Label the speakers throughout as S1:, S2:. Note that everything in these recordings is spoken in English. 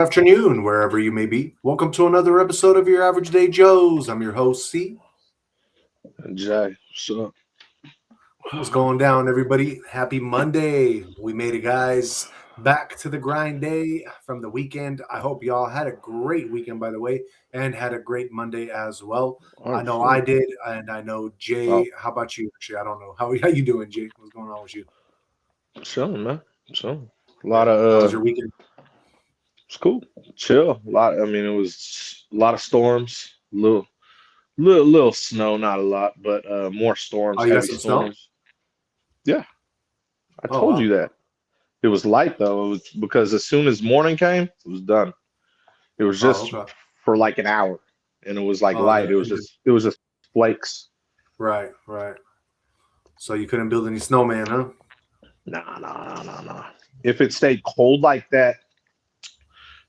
S1: Afternoon, wherever you may be. Welcome to another episode of your Average Day Joes. I'm your host, C.
S2: Jay, so
S1: What's going down, everybody? Happy Monday. We made it, guys. Back to the grind day from the weekend. I hope y'all had a great weekend, by the way, and had a great Monday as well. I
S2: I'm
S1: know I
S2: sure.
S1: did, and I know
S2: Oh,
S1: Jay. How about you? Actually, I don't know. How you doing, Jay? What's going on with you?
S2: chilling, man. Chilling. A
S1: Yeah.
S2: lot of
S1: How was your weekend?
S2: it's cool. Chill. A lot. I mean, it was a lot of storms. Little snow, not a lot, but more
S1: Oh,
S2: storms,
S1: you got
S2: heavy
S1: some snow?
S2: storms. Yeah, I
S1: Oh,
S2: told
S1: wow.
S2: you that. It was light though. It was because as soon as morning came, it was done. It was
S1: Oh,
S2: just
S1: okay.
S2: for like an hour, and it was like
S1: Oh,
S2: light. It was just flakes.
S1: right. So you couldn't build any snowman, huh?
S2: Nah. If it stayed cold like that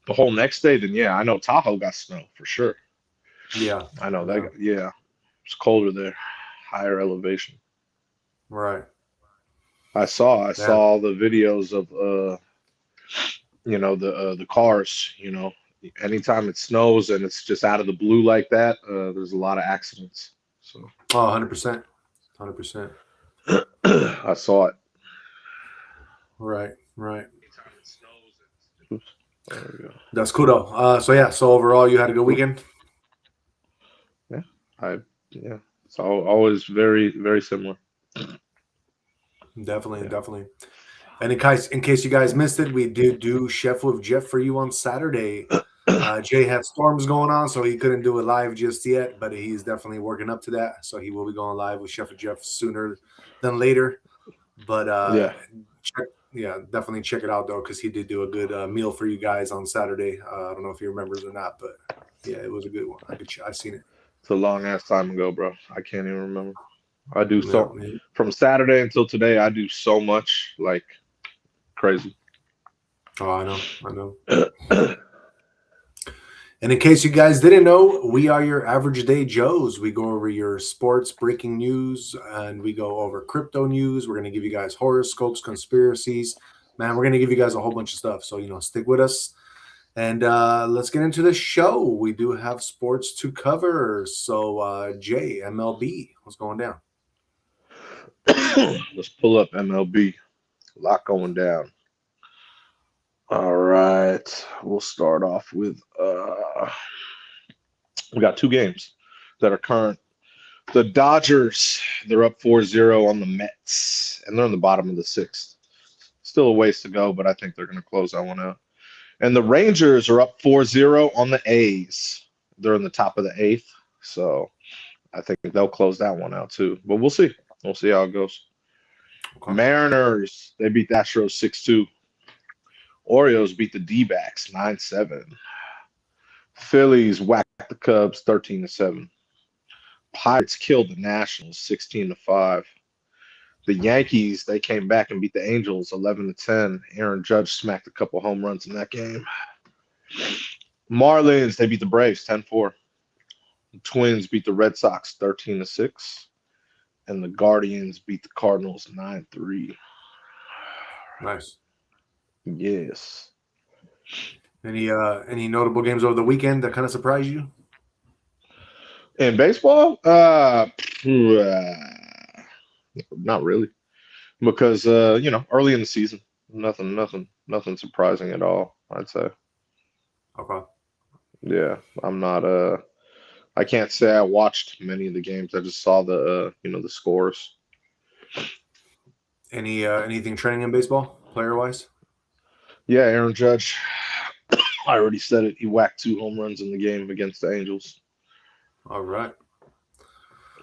S2: the whole next day, then yeah, I know Tahoe got snow for sure.
S1: Yeah,
S2: I know
S1: yeah,
S2: yeah, it's colder there, higher elevation.
S1: right.
S2: I
S1: Yeah.
S2: saw the videos of the cars. Anytime it snows and it's just out of the blue like that, there's a lot of accidents. So
S1: Oh, 100%. 100%.
S2: I saw it.
S1: Right.
S2: Anytime it snows, oops, there we go.
S1: That's cool though. So overall, you had a good weekend.
S2: Yeah, I yeah. It's always very similar.
S1: Definitely,
S2: Yeah.
S1: definitely. And in case you guys missed it, we did do Chef with Jeff for you on Saturday. Jay had storms going on, so he couldn't do it live just yet, but he's definitely working up to that. So he will be going live with Chef with Jeff sooner than later. But
S2: Yeah.
S1: yeah, definitely check it out though, because he did do a good meal for you guys on Saturday. I don't know if he remembers or not, but yeah, it was a good one. I seen it.
S2: It's a long ass time ago, bro. I can't even remember. I do
S1: Yeah,
S2: so
S1: yeah.
S2: from Saturday until today. I do so much like crazy.
S1: Oh, I know. And in case you guys didn't know, we are your Average Day Joes. We go over your sports breaking news and we go over crypto news. We're going to give you guys horoscopes, conspiracies. Man, we're going to give you guys a whole bunch of stuff. So, stick with us. And let's get into the show. We do have sports to cover. So, Jay, MLB, what's going down?
S2: Let's pull up MLB. A lot going down. All right. We'll start off with we got two games that are current. The Dodgers, they're up 4-0 on the Mets, and they're in the bottom of the sixth. Still a ways to go, but I think they're going to close that one out. And the Rangers are up 4-0 on the A's. They're in the top of the eighth, so I think they'll close that one out too. But we'll see. We'll see how it goes.
S1: Okay.
S2: Mariners, they beat the Astros 6-2. Orioles beat the D-backs 9-7. Phillies whacked the Cubs 13-7. Pirates killed the Nationals 16-5. The Yankees, they came back and beat the Angels 11-10. Aaron Judge smacked a couple home runs in that game. Marlins, they beat the Braves 10-4. The Twins beat the Red Sox 13-6. And the Guardians beat the Cardinals 9-3.
S1: Nice.
S2: Yes.
S1: Any notable games over the weekend that kind of surprised you?
S2: In baseball, not really, because early in the season, nothing surprising at all. I'd say,
S1: Okay.
S2: yeah, I'm not. I can't say I watched many of the games. I just saw the scores.
S1: Anything trending in baseball, player wise?
S2: Yeah, Aaron Judge. I already said it. He whacked two home runs in the game against the Angels.
S1: All right.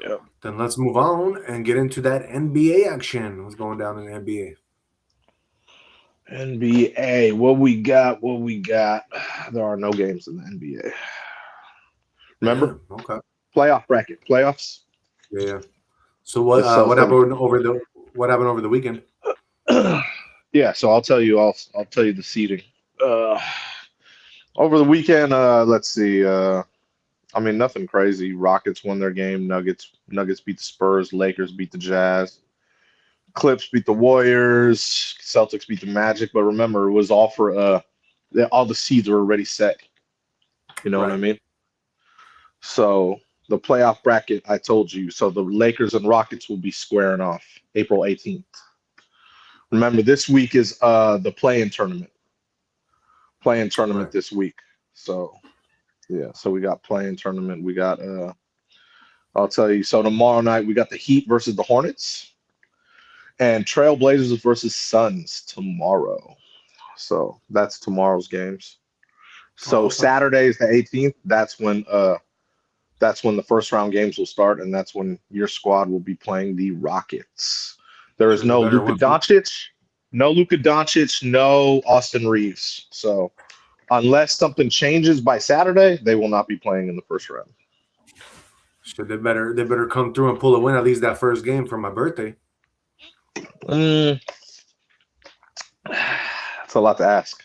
S2: Yep.
S1: Then let's move on and get into that NBA action. What's going down in the NBA?
S2: NBA. What we got? What we got? There are no games in the NBA. Remember?
S1: Damn. Okay.
S2: Playoff bracket. Playoffs.
S1: Yeah. So what
S2: This stuff's
S1: what
S2: gonna.
S1: happened over the weekend?
S2: Yeah, so I'll tell you. I'll tell you the seeding. Uh, Over the weekend, let's see. I mean, nothing crazy. Rockets won their game. Nuggets beat the Spurs. Lakers beat the Jazz. Clips beat the Warriors. Celtics beat the Magic. But remember, it was all for all the seeds are already set. You know what I mean? So the playoff bracket, I told you. So the Lakers and Rockets will be squaring off April 18th. Remember, this week is the play-in tournament. Play-in tournament this week. So yeah, so we got play-in tournament. We got I'll tell you. So tomorrow night we got the Heat versus the Hornets, and Trailblazers versus Suns tomorrow. So that's tomorrow's games. So Saturday is the 18th. That's when the first round games will start, and that's when your squad will be playing the Rockets. There is no Luka Doncic, no Austin Reeves. So unless something changes by Saturday, they will not be playing in the first round.
S1: So they better come through and pull a win, at least that first game for my birthday.
S2: That's a lot to ask.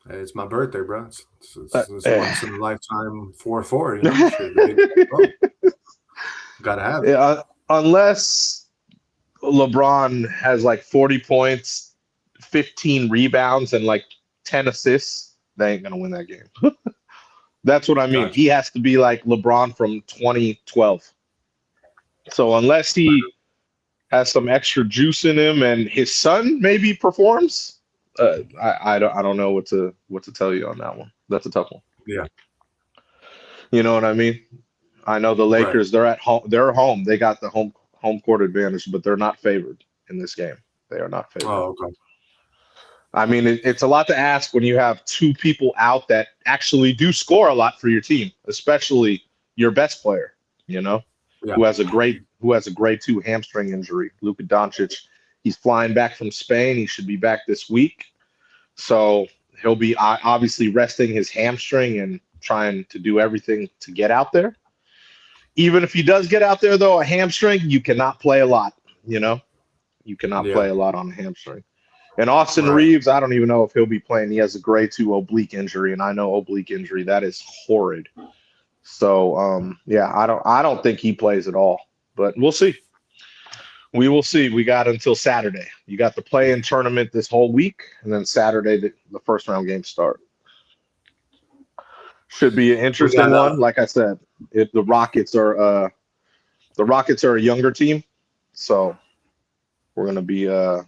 S1: It's my birthday, bro. It's once in a lifetime 4-4, you know? Gotta have it.
S2: Yeah, unless LeBron has like 40 points, 15 rebounds, and like 10 assists, they ain't gonna win that game. That's what I mean. Gotcha. He has to be like LeBron from 2012. So unless he has some extra juice in him and his son maybe performs, I don't know what to tell you on that one. That's a tough one.
S1: Yeah.
S2: You know what I mean? I know the Lakers, they're at home. They're home. They got the home court advantage, but they're not favored in this game. They are not favored.
S1: Oh, okay.
S2: I mean, it's a lot to ask when you have two people out that actually do score a lot for your team, especially your best player, you know, who has a grade 2 hamstring injury. Luka Doncic, he's flying back from Spain. He should be back this week. So he'll be obviously resting his hamstring and trying to do everything to get out there. Even if he does get out there, though, a hamstring, you cannot play a lot, you know? You cannot play a lot on a hamstring. And Austin Reeves, I don't even know if he'll be playing. He has a grade 2 oblique injury, and I know oblique injury, that is horrid. So, I don't think he plays at all. But we'll see. We will see. We got until Saturday. You got the play-in tournament this whole week, and then Saturday the first round games start. Should be an interesting one. Like I said, if the Rockets are a younger team, so we're gonna be we're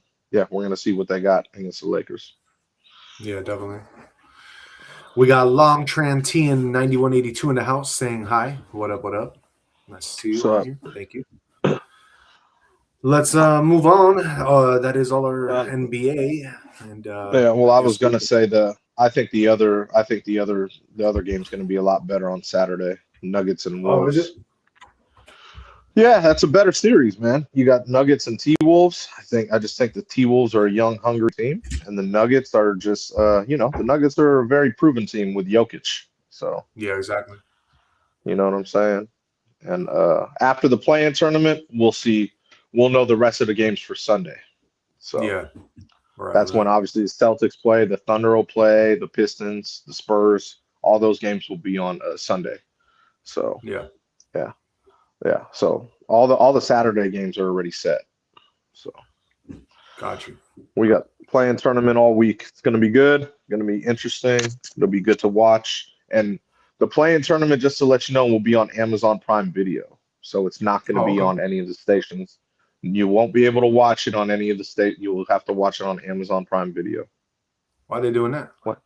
S2: gonna see what they got against the Lakers.
S1: Yeah, definitely. We got Long Trantian 9182 in the house saying hi. What up? What up? Nice to see you. Here. Thank you. Let's move on. That is all our NBA. And
S2: well, I was gonna say I think the other game's gonna be a lot better on Saturday. Nuggets and Wolves.
S1: Oh, is it?
S2: Yeah, that's a better series, man. You got Nuggets and T-Wolves. I just think the T-Wolves are a young, hungry team, and the Nuggets are just the Nuggets are a very proven team with Jokic. So
S1: yeah, exactly.
S2: You know what I'm saying? And after the play-in tournament, we'll see. We'll know the rest of the games for Sunday. So
S1: yeah.
S2: That's when obviously the Celtics play, the Thunder will play, the Pistons, the Spurs, all those games will be on Sunday. So yeah. So all the Saturday games are already set. So
S1: got you.
S2: We got play-in tournament all week. It's going to be good. Going to be interesting. It'll be good to watch. And the play-in tournament, just to let you know, will be on Amazon Prime Video. So it's not going to be on any of the stations. You won't be able to watch it on any of the state. You will have to watch it on Amazon Prime Video.
S1: Why are they doing that?
S2: What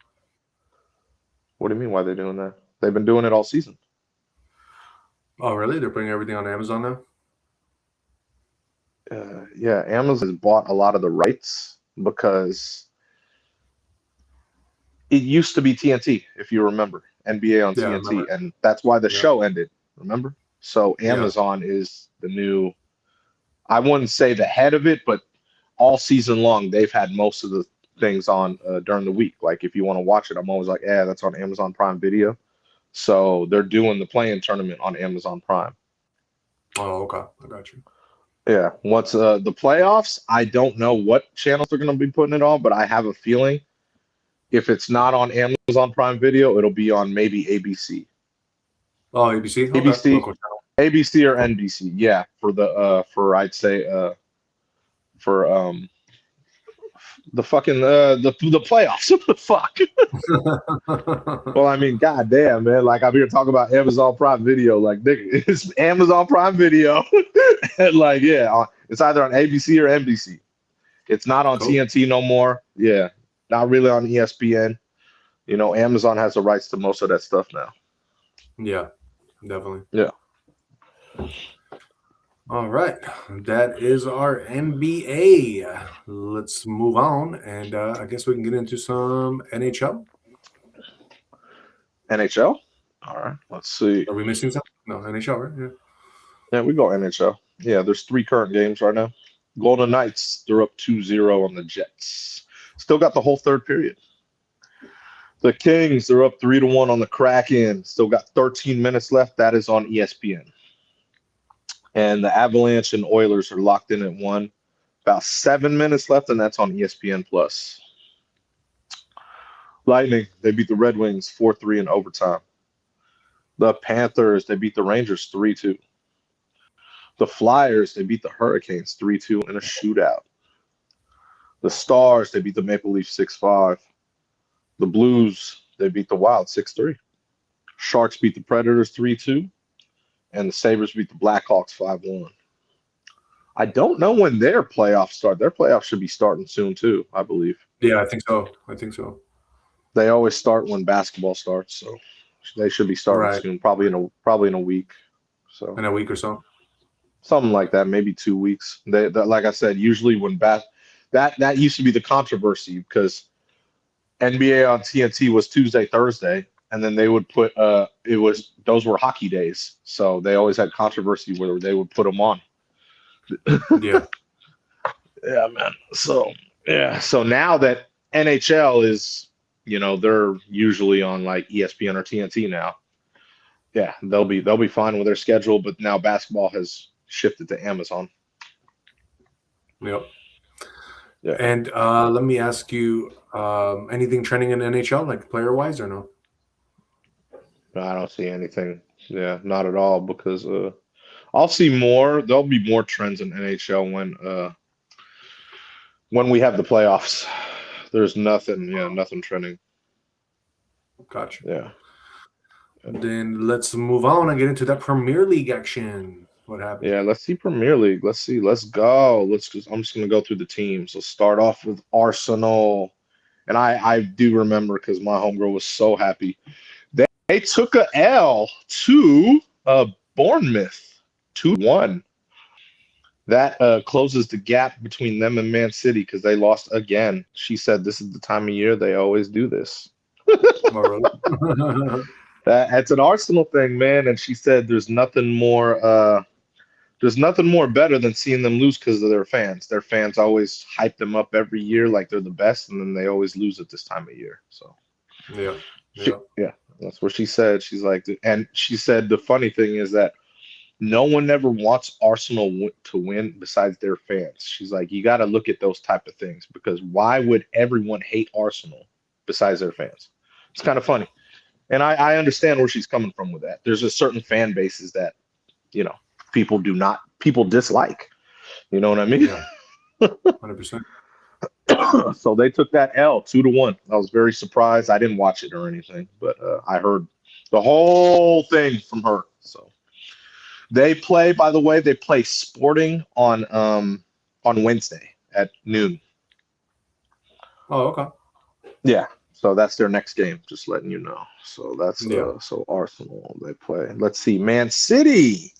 S2: do you mean why they're doing that? They've been doing it all season.
S1: Oh, really? They're putting everything on Amazon now?
S2: Yeah, Amazon has bought a lot of the rights because it used to be TNT, if you remember, NBA on TNT, and that's why the show ended, remember? So Amazon is the new, I wouldn't say the head of it, but all season long, they've had most of the things on during the week. Like if you want to watch it, I'm always like, yeah, that's on Amazon Prime Video. So they're doing the play-in tournament on Amazon Prime.
S1: Oh, okay. I got you.
S2: Yeah. Once the playoffs, I don't know what channels they're going to be putting it on, but I have a feeling if it's not on Amazon Prime Video, it'll be on maybe ABC.
S1: Oh, ABC? Okay.
S2: ABC or NBC. Yeah. For I'd say, for The fucking the playoffs. What the fuck? Well, I mean, goddamn, man. Like I'm here talking about Amazon Prime Video. Like, nigga, it's Amazon Prime Video. And like, yeah, it's either on ABC or NBC. It's not on
S1: Cool.
S2: TNT no more. Yeah, not really on ESPN. You know, Amazon has the rights to most of that stuff now.
S1: Yeah, definitely.
S2: Yeah.
S1: All right, that is our NBA. Let's move on, and I guess we can get into some NHL.
S2: NHL. All right. Let's see.
S1: Are we missing something? No, NHL, right? Yeah.
S2: Yeah, we go NHL. Yeah, there's 3 current games right now. Golden Knights, they're up 2-0 on the Jets. Still got the whole third period. The Kings, they're up 3-1 on the Kraken. Still got 13 minutes left. That is on ESPN. And the Avalanche and Oilers are locked in at 1. About 7 minutes left, and that's on ESPN Plus. Lightning, they beat the Red Wings 4-3 in overtime. The Panthers, they beat the Rangers 3-2. The Flyers, they beat the Hurricanes 3-2 in a shootout. The Stars, they beat the Maple Leafs 6-5. The Blues, they beat the Wild 6-3. Sharks beat the Predators 3-2. And the Sabres beat the Blackhawks 5-1. I don't know when their playoffs start. Their playoffs should be starting soon too, I believe.
S1: Yeah, I think so.
S2: They always start when basketball starts, so they should be starting soon, probably in a week. So
S1: in a week or so.
S2: Something like that, maybe 2 weeks. They like I said, usually when that used to be the controversy because NBA on TNT was Tuesday, Thursday, and then they would put those were hockey days, so they always had controversy where they would put them on.
S1: Yeah.
S2: Yeah, man. So now that NHL is, they're usually on like ESPN or TNT now. Yeah, they'll be fine with their schedule, but now basketball has shifted to Amazon.
S1: Yep.
S2: Yeah.
S1: And let me ask you, anything trending in NHL, like player-wise, or no?
S2: I don't see anything. Yeah, not at all, because I'll see more. There'll be more trends in NHL when we have the playoffs. There's nothing trending.
S1: Gotcha.
S2: Yeah.
S1: Then let's move on and get into that Premier League action. What happened?
S2: Yeah, let's see Premier League. Let's see. Let's go. I'm just gonna go through the teams. Let's start off with Arsenal. And I do remember because my homegirl was so happy. They took a L to Bournemouth 2-1. That closes the gap between them and Man City because they lost again. She said this is the time of year they always do this. That's an Arsenal thing, man. And she said there's nothing more better than seeing them lose because of their fans. Their fans always hype them up every year like they're the best, and then they always lose at this time of year. So yeah, that's what she said. She's like, and she said the funny thing is that no one ever wants Arsenal to win besides their fans. She's like, you got to look at those type of things because why would everyone hate Arsenal besides their fans? It's kind of funny. And I understand where she's coming from with that. There's a certain fan bases that, people dislike. You know what I mean?
S1: Yeah. 100%.
S2: So they took that L 2-1. I was very surprised. I didn't watch it or anything, but I heard the whole thing from her. So they play, by the way, Sporting on Wednesday at noon.
S1: Oh, okay.
S2: Yeah. So that's their next game, just letting you know. So that's so Arsenal, they play. Let's see, Man City.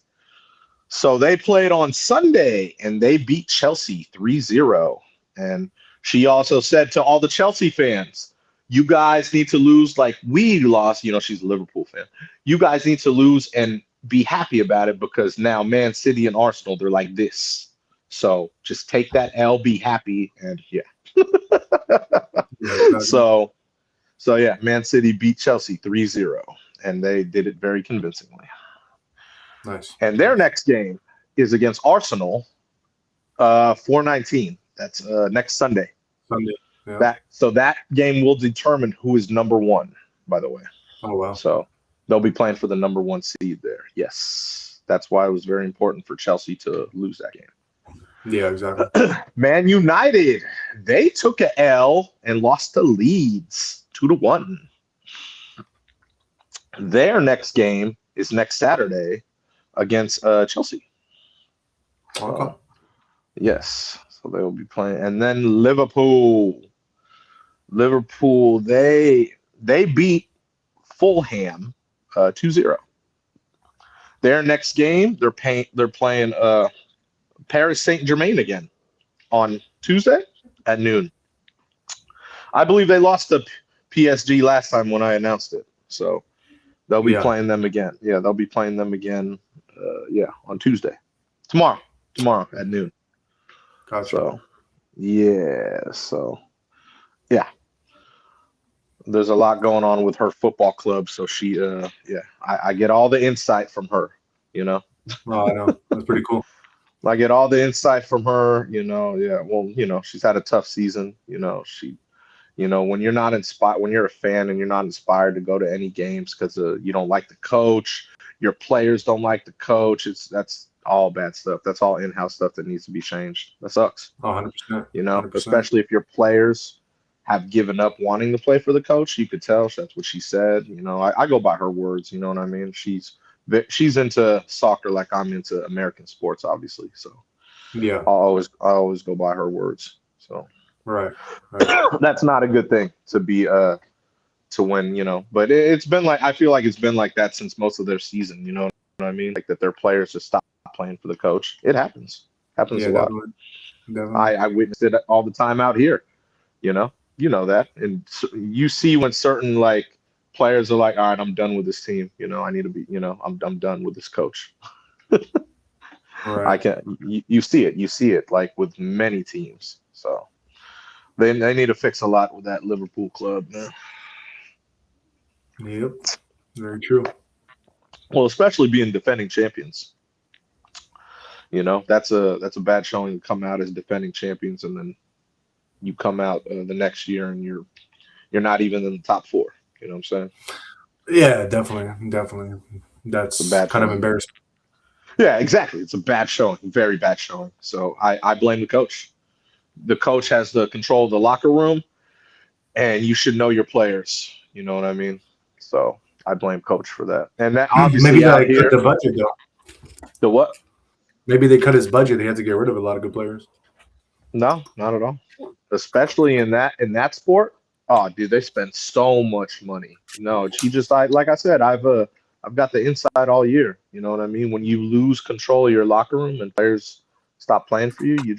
S2: So they played on Sunday and they beat Chelsea 3-0. And she also said to all the Chelsea fans, you guys need to lose like we lost. She's a Liverpool fan. You guys need to lose and be happy about it because now Man City and Arsenal, they're like this. So just take that L, be happy, and yeah. So yeah, Man City beat Chelsea 3-0, and they did it very convincingly.
S1: Nice.
S2: And their next game is against Arsenal, 4/19. That's next Sunday.
S1: Yeah.
S2: That game will determine who is number one, by the way.
S1: Oh, wow.
S2: So they'll be playing for the number one seed there. Yes. That's why it was very important for Chelsea to lose that game.
S1: Yeah, exactly.
S2: Man United, they took a L and lost to Leeds 2-1. Their next game is next Saturday against Chelsea.
S1: Okay.
S2: Yes, so they will be playing, and then Liverpool. Liverpool, they beat Fulham 2-0. Their next game, they're playing Paris Saint-Germain again on Tuesday at noon. I believe they lost to PSG last time when I announced it, so they'll be playing them again. Yeah, they'll be playing them again. On Tuesday, tomorrow at noon.
S1: Gotcha.
S2: So yeah. There's a lot going on with her football club, so she I get all the insight from her, you know.
S1: Oh, I know. That's pretty cool.
S2: I get all the insight from her, well, she's had a tough season, when you're not inspired, when you're a fan and you're not inspired to go to any games because you don't like the coach, your players don't like the coach, that's all bad stuff. That's all in-house stuff that needs to be changed. That sucks.
S1: 100%. 100%.
S2: Especially if your players have given up wanting to play for the coach. You could tell that's what she said. I go by her words. You know what I mean? She's into soccer like I'm into American sports, obviously. So
S1: yeah,
S2: I'll always go by her words. So
S1: right.
S2: That's not a good thing to be to win. But it's been like, I feel like it's been like that since most of their season. You know what I mean? Like that their players just stop playing for the coach. It happens. Happens a lot.
S1: Definitely.
S2: I witnessed it all the time out here. You know that, and you see when certain like players are like, all right, I'm done with this team. I need to be. I'm done with this coach.
S1: Right.
S2: I can't. You see it. You see it like with many teams. So they need to fix a lot with that Liverpool club, man.
S1: Yep. Very true.
S2: Well, especially being defending champions. That's a bad showing to come out as defending champions and then you come out the next year and you're not even in the top 4. You know what I'm saying?
S1: Yeah, definitely. That's kind of embarrassing.
S2: Yeah, exactly. It's a bad showing, very bad showing. So I blame the coach. The coach has the control of the locker room, and you should know your players. You know what I mean? So I blame coach for that. And that obviously
S1: maybe
S2: out
S1: they
S2: here,
S1: cut the budget though.
S2: The what?
S1: Maybe they cut his budget. They had to get rid of a lot of good players.
S2: No, not at all. Especially in that sport. Oh, dude, they spend so much money. No, he just like I said, I've got the inside all year. You know what I mean? When you lose control of your locker room and players stop playing for you,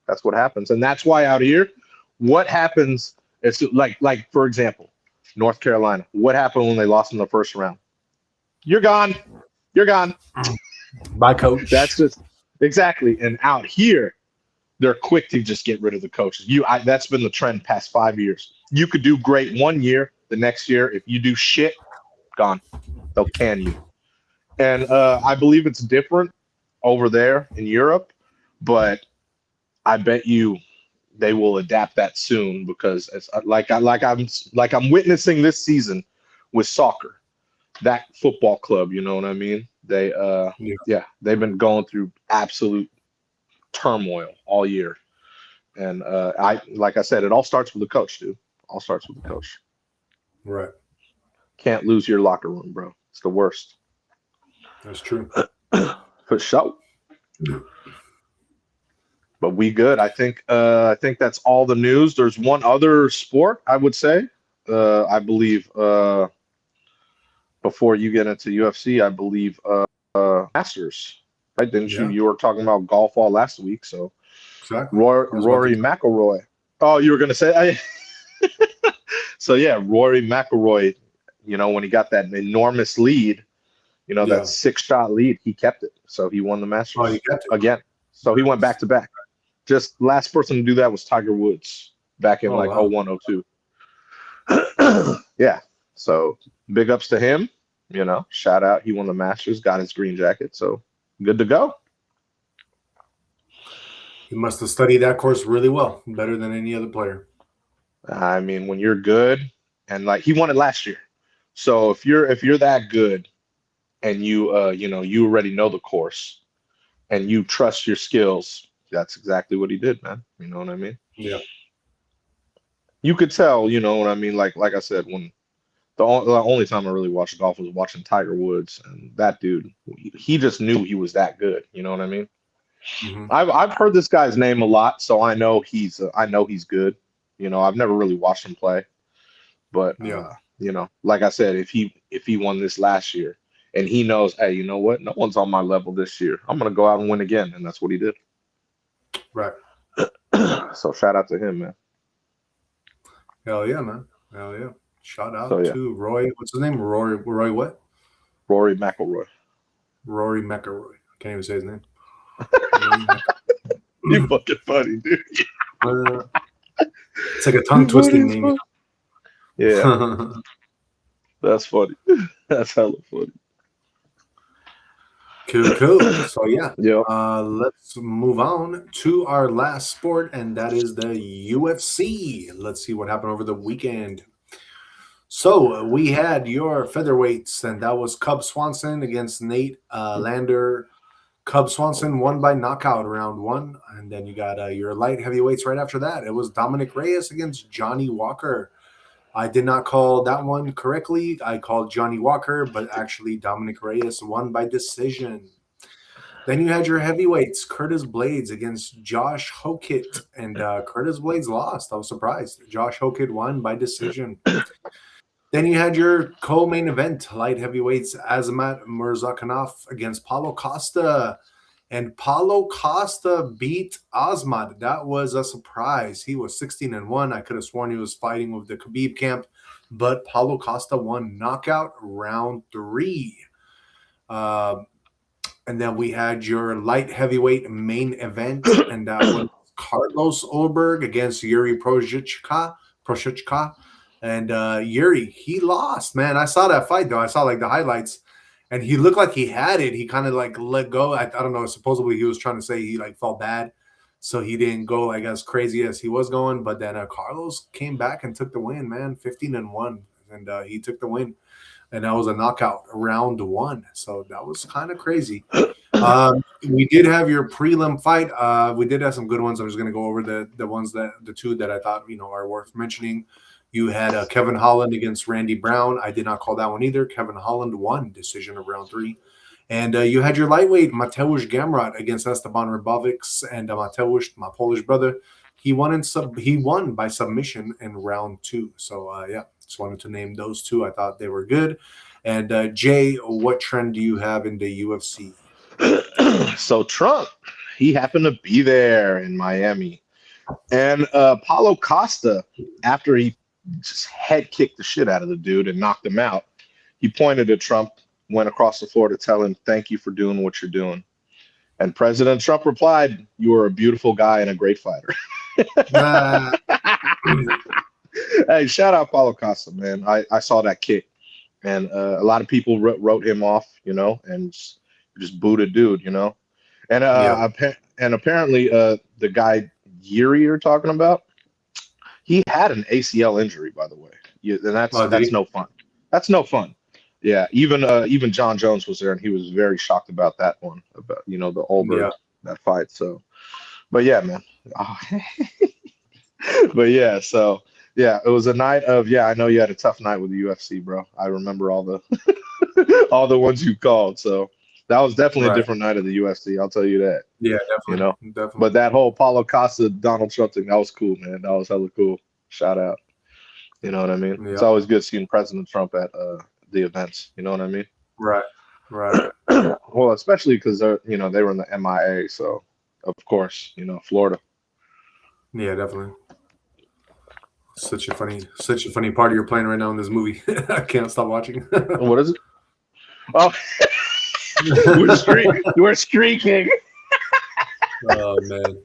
S2: that's what happens. And that's why out here, what happens is like for example, North Carolina. What happened when they lost in the first round? You're gone. You're gone.
S1: Bye, coach.
S2: That's just exactly. And out here, they're quick to just get rid of the coaches. That's been the trend past 5 years. You could do great 1 year, the next year, if you do shit, gone. They'll can you. And I believe it's different over there in Europe, but I bet you they will adapt that soon because it's I'm witnessing this season with soccer, that football club. You know what I mean? They've been going through absolute turmoil all year, and like I said, it all starts with the coach, dude. All starts with the coach.
S1: Right.
S2: Can't lose your locker room, bro. It's the worst.
S1: That's true.
S2: For sure. But we good. I think that's all the news. There's one other sport I would say. I believe before you get into UFC, I believe Masters. Right? Didn't you were talking about golf all last week, so
S1: exactly.
S2: Rory McIlroy. Oh, you were gonna say so yeah, Rory McIlroy, when he got that enormous lead, that 6-shot lead, he kept it. So he won the Masters.
S1: Oh, he kept it
S2: again. So he went back to back. Just last person to do that was Tiger Woods back in 01, 02. Yeah. So big ups to him. Shout out. He won the Masters, got his green jacket. So good to go.
S1: He must have studied that course really well, better than any other player.
S2: I mean, when you're good, and like he won it last year. So if you're that good and you already know the course and you trust your skills, that's exactly what he did, man. You know what I mean?
S1: Yeah.
S2: You could tell, you know what I mean? Like I said, when the only time I really watched golf was watching Tiger Woods, and that dude, he just knew he was that good. You know what I mean?
S1: Hmm.
S2: I've heard this guy's name a lot, so I know he's good. You know, I've never really watched him play, but
S1: Yeah.
S2: you know, like I said, if he won this last year, and he knows, hey, you know what? No one's on my level this year. I'm gonna go out and win again, and that's what he did.
S1: Right.
S2: So shout out to him, man.
S1: Hell yeah, man. Hell yeah. Shout
S2: So
S1: out
S2: yeah,
S1: to Roy. What's his name? Roy what?
S2: Rory McIlroy.
S1: Rory McIlroy. I can't even say his name. Rory
S2: You fucking funny, dude.
S1: It's like a tongue twisting name.
S2: Yeah, that's funny. That's hella funny.
S1: Cool. So yeah,
S2: Yep.
S1: let's move on to our last sport, and that is the UFC. Let's see what happened over the weekend. So we had your featherweights, and that was Cub Swanson against Nate Lander. Cub Swanson won by knockout round 1, and then you got your light heavyweights right after that. It was Dominic Reyes against Johnny Walker. I did not call that one correctly. I called Johnny Walker, but actually Dominic Reyes won by decision. Then you had your heavyweights, Curtis Blades against Josh Hokit, and Curtis Blades lost. I was surprised. Josh Hokit won by decision. Then you had your co-main event, light heavyweights, Azamat Murzakanov against Paulo Costa. And Paulo Costa beat Azmat. That was a surprise. He was 16-1. I could have sworn he was fighting with the Khabib camp, but Paulo Costa won knockout round 3. And then we had your light heavyweight main event, and that was Carlos Ulberg against Yuri Prochazka. And Yuri, he lost, man. I saw that fight, though. I saw like the highlights, and he looked like he had it. He kind of like let go. I don't know. Supposedly he was trying to say he like felt bad, so he didn't go like as crazy as he was going. But then Carlos came back and took the win, man. 15-1, and he took the win, and that was a knockout round 1. So that was kind of crazy. We did have your prelim fight. We did have some good ones. I'm just going to go over the two that I thought are worth mentioning. You had Kevin Holland against Randy Brown. I did not call that one either. Kevin Holland won decision of round 3. And you had your lightweight, Mateusz Gamrot against Esteban Rybovics. And Mateusz, my Polish brother, he won by submission in round 2. So, yeah, just wanted to name those two. I thought they were good. And, Jay, what trend do you have in the UFC?
S2: So Trump, he happened to be there in Miami. And Paulo Costa, after he just head kicked the shit out of the dude and knocked him out, he pointed at Trump, went across the floor to tell him, thank you for doing what you're doing. And President Trump replied, you are a beautiful guy and a great fighter. Hey, shout out Paulo Costa, man. I saw that kick. And a lot of people wrote him off, and just booed a dude, And and apparently the guy Yuri you're talking about, he had an ACL injury, by the way. Yeah, and that's no fun. That's no fun. Yeah, even John Jones was there, and he was very shocked about that one, about the Ulberg that fight. So, but yeah, man. Oh. But yeah, so yeah, it was a night of I know you had a tough night with the UFC, bro. I remember all the all the ones you called. So that was definitely a different night of the UFC. I'll tell you that.
S1: Yeah, definitely. Definitely.
S2: But that whole Paulo Costa, Donald Trump thing, that was cool, man. That was hella cool. Shout out. You know what I mean? Yeah. It's always good seeing President Trump at the events. You know what I mean?
S1: Right.
S2: Well, especially because they were in the MIA, so of course, Florida.
S1: Yeah, definitely. Such a funny part you're playing right now in this movie. I can't stop watching.
S2: What is it? Oh, we're streaking.
S1: Oh man.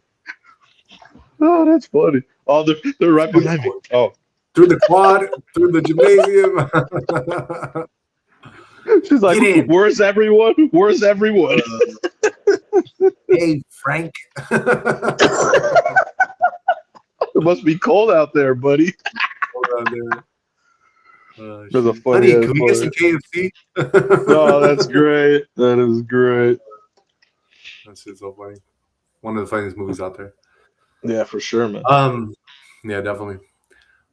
S2: Oh, that's funny. Oh, they're right behind me. Oh,
S1: through the quad, through the
S2: gymnasium. She's like, "Where's everyone? Where's everyone?"
S1: Hey, Frank.
S2: It must be cold out there, buddy.
S1: Cold out there.
S2: Honey,
S1: can we get some KFC?
S2: Oh, that's great. That is great.
S1: That's just so funny. One of the funniest movies out there.
S2: Yeah, for sure, man.
S1: Yeah, definitely.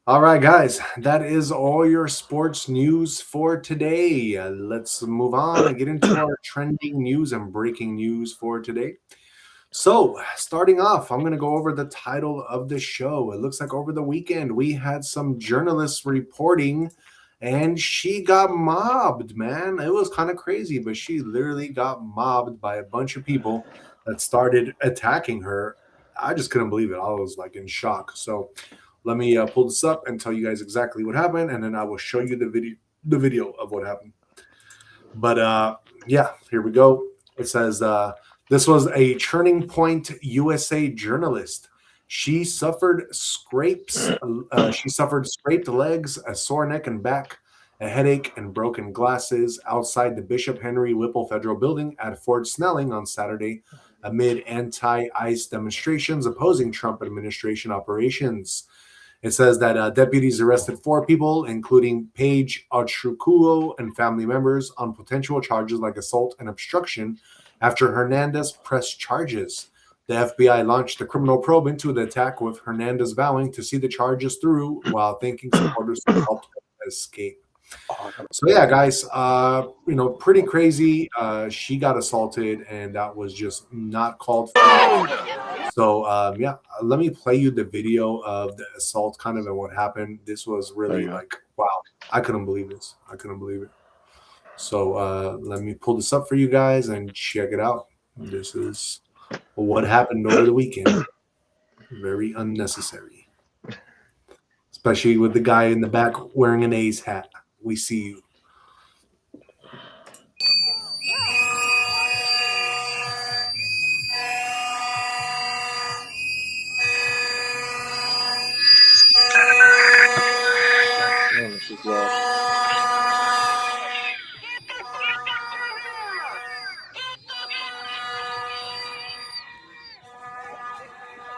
S1: All right, guys, that is all your sports news for today. Let's move on and get into our trending news and breaking news for today. So, starting off, I'm going to go over the title of the show. It looks like over the weekend we had some journalists reporting, and she got mobbed, man. It was kind of crazy, but she literally got mobbed by a bunch of people that started attacking her. I just couldn't believe it. I was like in shock. So, let me pull this up and tell you guys exactly what happened, and then I will show you the video of what happened. But yeah, here we go. It says this was a Turning Point USA journalist. She suffered scrapes. She suffered scraped legs, a sore neck and back, a headache, and broken glasses outside the Bishop Henry Whipple Federal Building at Fort Snelling on Saturday, amid anti-ICE demonstrations opposing Trump administration operations. It says that deputies arrested 4 people, including Paige Otrukuo and family members, on potential charges like assault and obstruction after Hernandez pressed charges. The FBI launched a criminal probe into the attack, with Hernandez vowing to see the charges through while thanking supporters who helped her escape. So yeah, guys, pretty crazy. She got assaulted, and that was just not called for. So yeah, let me play you the video of the assault, kind of, and what happened. This was really like, wow, I couldn't believe this. I couldn't believe it. So let me pull this up for you guys and check it out. This is what happened over the weekend. Very unnecessary, especially with the guy in the back wearing an A's hat. We see you.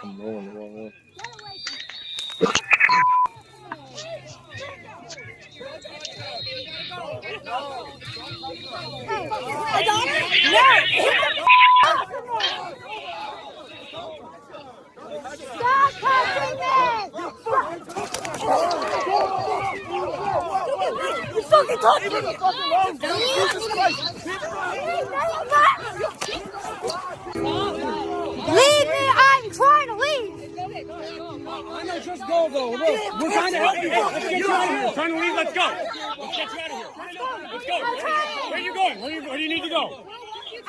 S2: I'm rolling the wrong way.
S3: Stop touching me! You fucking touching me! Leave me! I'm trying to leave!
S4: I know, just go though. Look, we're trying to help you. Let's get you out of here. We're trying to leave. Let's go. Let's get you out of here. Let's go. Where are you going? Where do you need to go?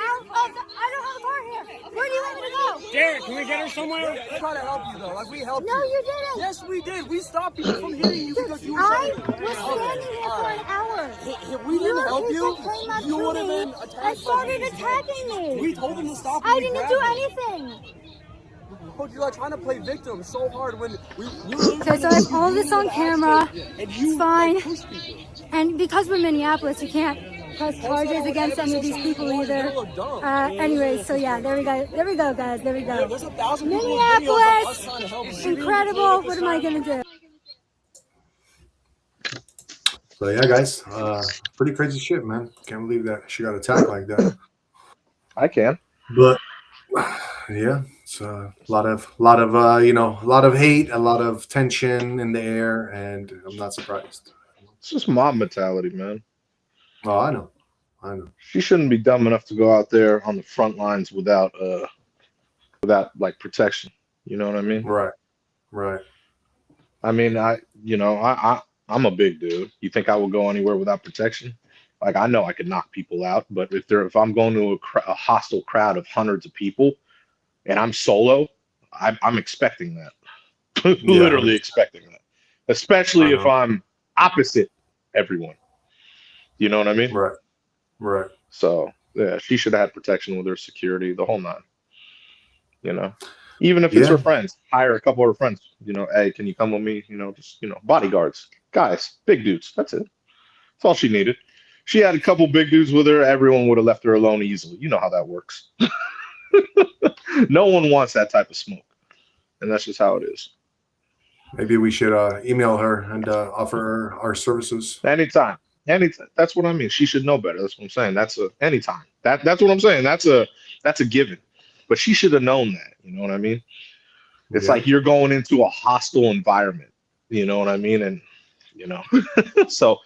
S3: I don't have a car here. Where do you want me to go?
S4: Derek, can we get her somewhere?
S5: We're trying to help you though. Like we helped you.
S3: No, you didn't.
S5: Yes, we did. We stopped people from hitting you because you were
S3: I
S5: saying.
S3: was standing here for an hour.
S5: If we didn't help you, you would have been
S3: and
S5: attacked.
S3: started attacking me.
S5: We told them to stop.
S3: I didn't do anything.
S5: You're like trying to play victim so hard when we
S3: Okay, so I have all this on camera.
S5: and you
S3: It's fine.
S5: like, push people.
S3: And because we're Minneapolis, you can't press charges against any of these people either. Anyways, so yeah, there we go. There we go, guys. There we
S5: Yeah,
S3: go.
S5: there's 1,000 people with videos of us trying to help you.
S3: Incredible. What am I gonna do?
S1: So yeah, guys, pretty crazy shit, man. Can't believe that she got attacked like that.
S2: I can.
S1: But yeah, it's a lot of hate, a lot of tension in the air, and I'm not surprised.
S2: It's just mob mentality, man.
S1: Oh, I know.
S2: She shouldn't be dumb enough to go out there on the front lines without like protection. You know what I mean?
S1: Right.
S2: I mean, I'm a big dude. You think I will go anywhere without protection? Like, I know I could knock people out, but if I'm going to a hostile crowd of hundreds of people and I'm solo, I'm expecting that. Literally expecting that. Especially if I'm opposite everyone. You know what I mean?
S1: Right.
S2: So yeah, she should have had protection with her security, the whole nine. You know, even if it's her friends, hire a couple of her friends. You know, hey, can you come with me? You know, just bodyguards, guys, big dudes. That's it. That's all she needed. She had a couple big dudes with her. Everyone would have left her alone easily. You know how that works. No one wants that type of smoke, and that's just how it is.
S1: Maybe we should email her and offer her our services.
S2: Anytime. That's what I mean. She should know better. That's what I'm saying. That's anytime. That's what I'm saying. That's a given. but she should have known that. You know what I mean? It's
S1: Yeah.
S2: like you're going into a hostile environment. You know what I mean? And so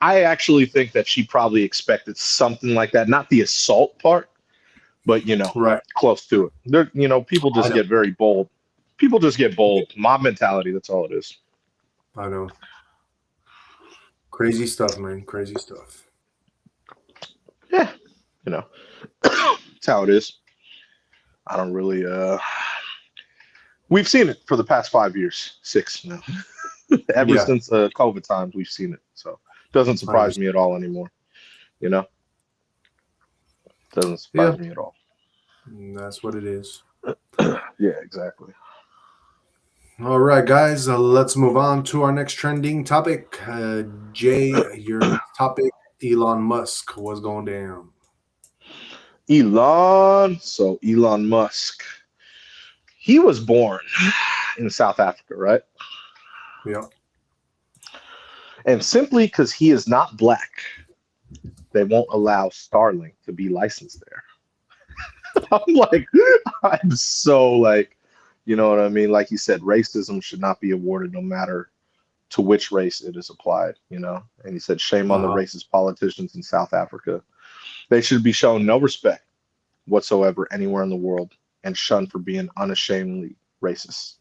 S2: I actually think that she probably expected something like that, not the assault part, but
S1: Right.
S2: close to it. There, people just get very bold. People just get bold. Mob mentality. That's all it is.
S1: I know. Crazy stuff, man. Crazy stuff.
S2: Yeah, that's how it is. I don't really. We've seen it for the past 5 years, 6 now. Ever since COVID times, we've seen it. So it doesn't surprise me at all anymore. Doesn't surprise me at all.
S1: And that's what it is.
S2: Yeah, exactly.
S1: All right, guys, let's move on to our next trending topic. Jay, your topic, Elon Musk, what's going down?
S2: Elon Musk, he was born in South Africa, right?
S1: Yeah.
S2: And simply because he is not black, they won't allow Starlink to be licensed there. I'm so like, you know what I mean? Like you said, racism should not be awarded no matter to which race it is applied, And he said, shame on the racist politicians in South Africa. They should be shown no respect whatsoever anywhere in the world and shunned for being unashamedly racist.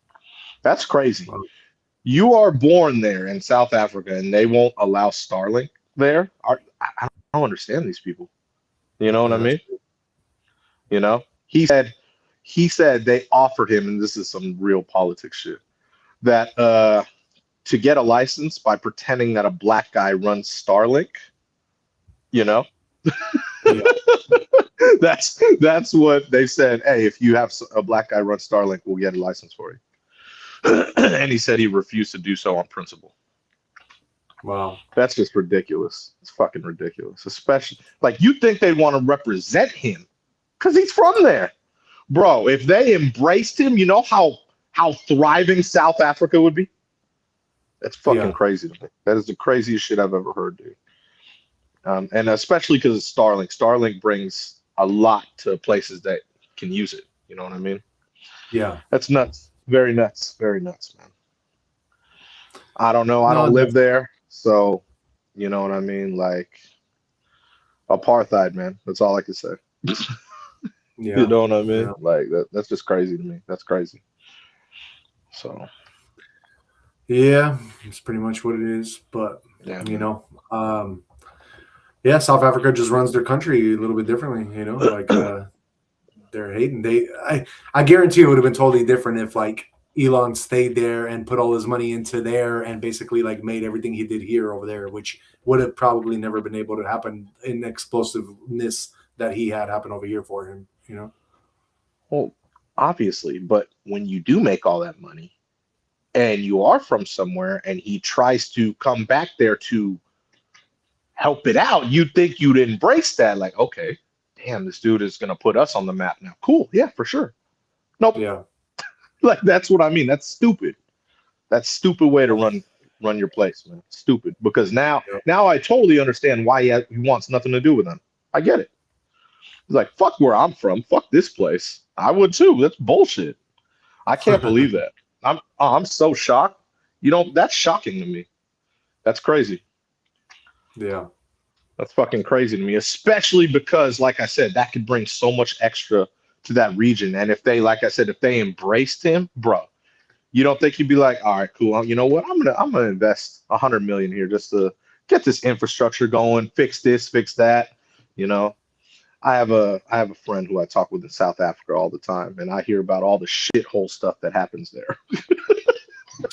S2: That's crazy. Wow. You are born there in South Africa and they won't allow Starlink there? I don't understand these people. You know what I mean? He said they offered him, and this is some real politics shit, that to get a license by pretending that a black guy runs Starlink, Yeah. That's what they said. Hey, if you have a black guy run Starlink, we'll get a license for you. And he said he refused to do so on principle.
S1: Wow.
S2: That's just ridiculous. It's fucking ridiculous. Especially, like, you think they'd want to represent him because he's from there. Bro, if they embraced him, you know how thriving South Africa would be? That's fucking crazy to me. That is the craziest shit I've ever heard, dude. And especially because it's Starlink. Starlink brings a lot to places that can use it. You know what I mean?
S1: Yeah.
S2: That's nuts. Very nuts. Very nuts, man. I don't know. I don't live there. So, you know what I mean? Like, apartheid, man. That's all I can say.
S1: Yeah.
S2: You know what I mean?
S1: Yeah.
S2: Like, that's just crazy to me. That's crazy. So.
S1: Yeah, it's pretty much what it is. But, South Africa just runs their country a little bit differently, like they're hating. I guarantee it would have been totally different if like Elon stayed there and put all his money into there and basically like made everything he did here over there, which would have probably never been able to happen in explosiveness that he had happen over here for him,
S2: Well, obviously, but when you do make all that money and you are from somewhere and he tries to come back there to help it out, you'd think you'd embrace that. Like, okay, damn, this dude is going to put us on the map now. Cool. Yeah, for sure. Nope.
S1: Yeah.
S2: Like, that's what I mean. That's stupid. That's stupid way to run your place, man. Stupid. Because now I totally understand why he wants nothing to do with them. I get it. He's like, fuck where I'm from. Fuck this place. I would too. That's bullshit. I can't believe that. I'm so shocked. That's shocking to me. That's crazy.
S1: Yeah.
S2: That's fucking crazy to me, especially because, like I said, that could bring so much extra to that region. And if they, like I said, if they embraced him, bro, you don't think you'd be like, all right, cool. You know what? I'm gonna invest $100 million here just to get this infrastructure going, fix this, fix that. I have a friend who I talk with in South Africa all the time, and I hear about all the shithole stuff that happens there.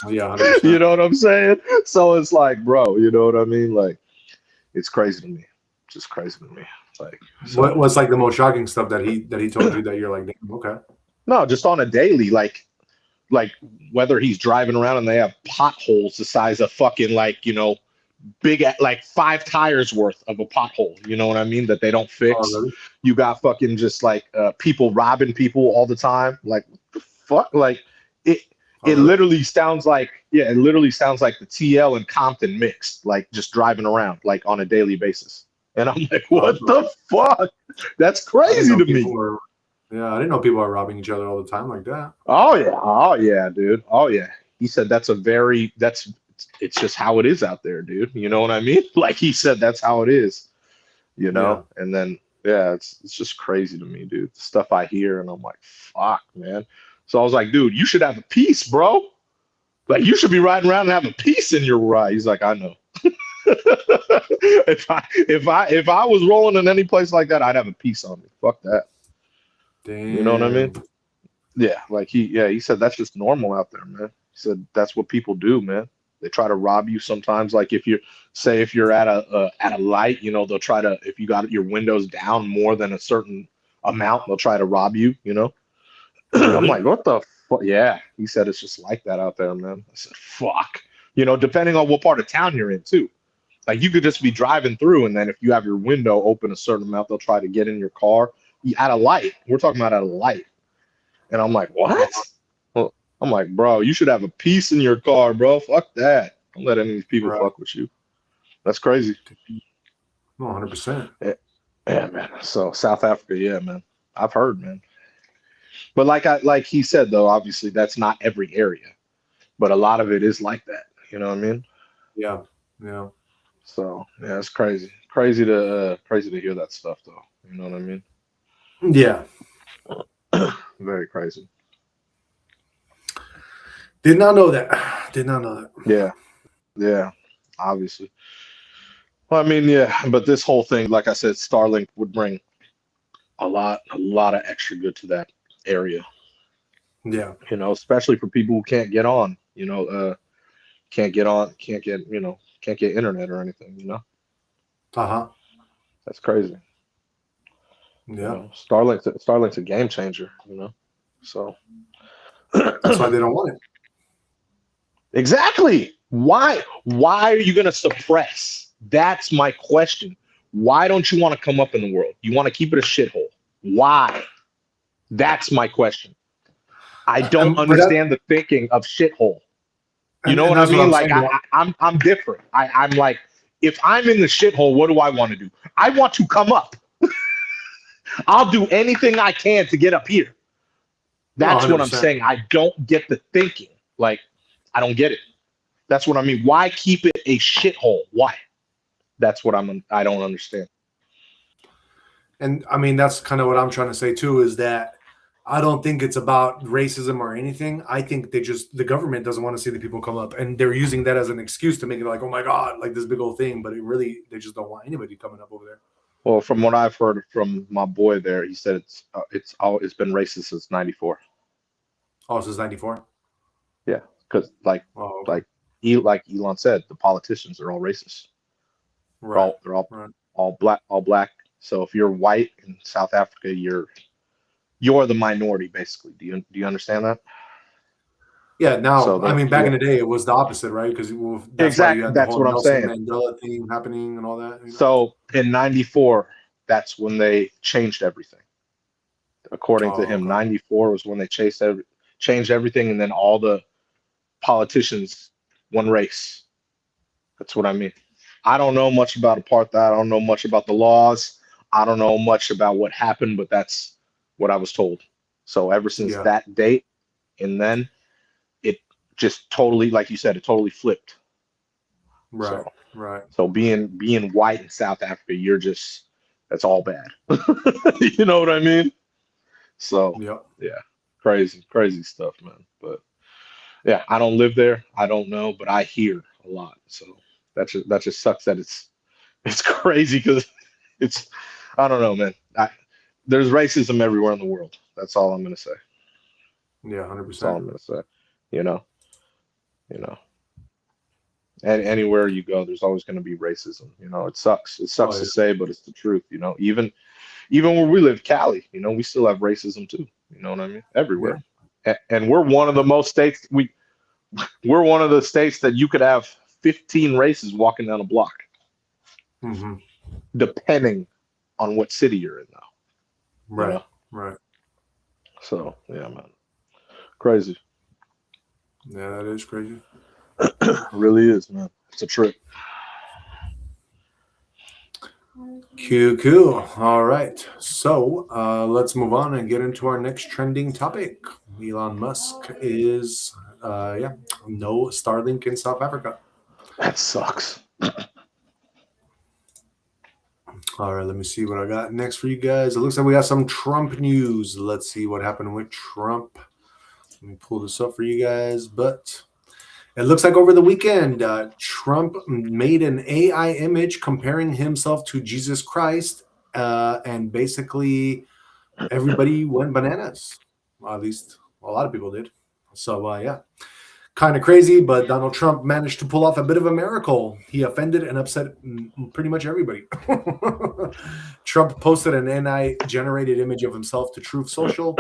S1: Yeah, 100%.
S2: You know what I'm saying? So it's like, bro, you know what I mean? Like, it's crazy to me. Just crazy to me. Like, so,
S1: what's like the most shocking stuff that he told you that you're like, damn, okay?
S2: No, just on a daily, like whether he's driving around and they have potholes the size of fucking big, like 5 tires worth of a pothole. You know what I mean? That they don't fix.
S1: Oh, really?
S2: You got fucking just like people robbing people all the time. Like, what the fuck? Like it. It literally sounds like the TL and Compton mixed, like just driving around like on a daily basis. And I'm like, what the fuck? That's crazy to me.
S1: Yeah, I didn't know people are robbing each other all the time like that.
S2: Oh yeah, dude. Oh yeah. He said it's just how it is out there, dude. You know what I mean? Like he said, that's how it is. You know, and then yeah, it's just crazy to me, dude. The stuff I hear, and I'm like, fuck, man. So I was like, dude, you should have a piece, bro. Like you should be riding around and having peace in your ride. He's like, I know. if I was rolling in any place like that, I'd have a piece on me. Fuck that.
S1: Damn.
S2: You know what I mean? Yeah, like he said that's just normal out there, man. He said that's what people do, man. They try to rob you sometimes. Like if you're at a light, you know, they'll try to, if you got your windows down more than a certain amount, they'll try to rob you, you know. I'm like, what the fuck? Yeah, he said it's just like that out there, man. I said, fuck. You know, depending on what part of town you're in too. Like you could just be driving through, and then if you have your window open a certain amount, they'll try to get in your car at a light. We're talking about at a light. And I'm like, what? Well, I'm like, bro, you should have a piece in your car, bro. Fuck that. Don't let any of these people fuck with you. That's crazy.
S1: 100%.
S2: Yeah, man. So South Africa, yeah, man. I've heard, man. But like he said though, obviously that's not every area, but a lot of it is like that. You know what I mean?
S1: Yeah, yeah.
S2: So yeah, it's crazy. Crazy to hear that stuff though. You know what I mean?
S1: Yeah.
S2: Very crazy.
S1: Did not know that. Did not know that.
S2: Yeah. Yeah. Obviously. Well, I mean, yeah, but this whole thing, like I said, Starlink would bring a lot of extra good to that area.
S1: Yeah.
S2: You know, especially for people who can't get on, you know, can't get internet or anything, you know.
S1: Uh-huh.
S2: That's crazy.
S1: Yeah.
S2: You know, Starlink's a game changer, you know. So
S1: that's why they don't want it.
S2: Exactly. Why are you going to suppress? That's my question. Why don't you want to come up in the world? You want to keep it a shithole. Why? That's my question. I don't understand the thinking of shithole. You know what I mean? Like I'm different. I'm like, if I'm in the shithole, what do I want to do? I want to come up. I'll do anything I can to get up here. That's what I'm saying. I don't get the thinking. Like, I don't get it. That's what I mean. Why keep it a shithole? Why? That's what I don't understand.
S1: And I mean, that's kind of what I'm trying to say too, is that I don't think it's about racism or anything. I think the government doesn't want to see the people come up, and they're using that as an excuse to make it like, oh my God, like this big old thing. But they just don't want anybody coming up over there.
S2: Well, from what I've heard from my boy there, he said it's been racist since '94.
S1: Oh, since '94.
S2: Yeah, because like Elon said, the politicians are all racist.
S1: Right.
S2: They're all black. So if you're white in South Africa, you're the minority, basically. Do you understand that?
S1: Yeah. Now, I mean, back in the day, it was the opposite, right? Because that's why you had the whole Nelson Mandela thing happening and all that. You know?
S2: So in '94, that's when they changed everything. According to him, '94 was when they changed everything, and then all the politicians, one race. That's what I mean. I don't know much about apartheid. I don't know much about the laws. I don't know much about what happened, but that's what I was told. So ever since that date, and then it just totally, like you said, it totally flipped.
S1: Right. Right.
S2: So being white in South Africa, that's all bad. You know what I mean? So yeah, crazy stuff, man. But yeah, I don't live there. I don't know, but I hear a lot. So that just sucks that it's crazy because I don't know, man. There's racism everywhere in the world. That's all I'm gonna say.
S1: Yeah, 100%.
S2: That's all I'm gonna say. You know. And anywhere you go, there's always gonna be racism. You know, it sucks. It sucks to say, but it's the truth. You know, even where we live, Cali, you know, we still have racism too. You know what I mean? Everywhere. Yeah. And we're one of the most states. We're one of the states that you could have 15 races walking down a block, depending on what city you're in, though.
S1: Right.
S2: You know?
S1: Right.
S2: So yeah, man, crazy.
S1: Yeah, that is crazy.
S2: It really is, man. It's a trip.
S1: Cool. All right. So let's move on and get into our next trending topic. Elon Musk is, no Starlink in South Africa.
S2: That sucks.
S1: All right. Let me see what I got next for you guys. It looks like we got some Trump news. Let's see what happened with Trump. Let me pull this up for you guys. But it looks like over the weekend, Trump made an AI image comparing himself to Jesus Christ, and basically everybody went bananas. Well, at least a lot of people did. So, yeah, kind of crazy, but Donald Trump managed to pull off a bit of a miracle. He offended and upset pretty much everybody. Trump posted an AI-generated image of himself to Truth Social,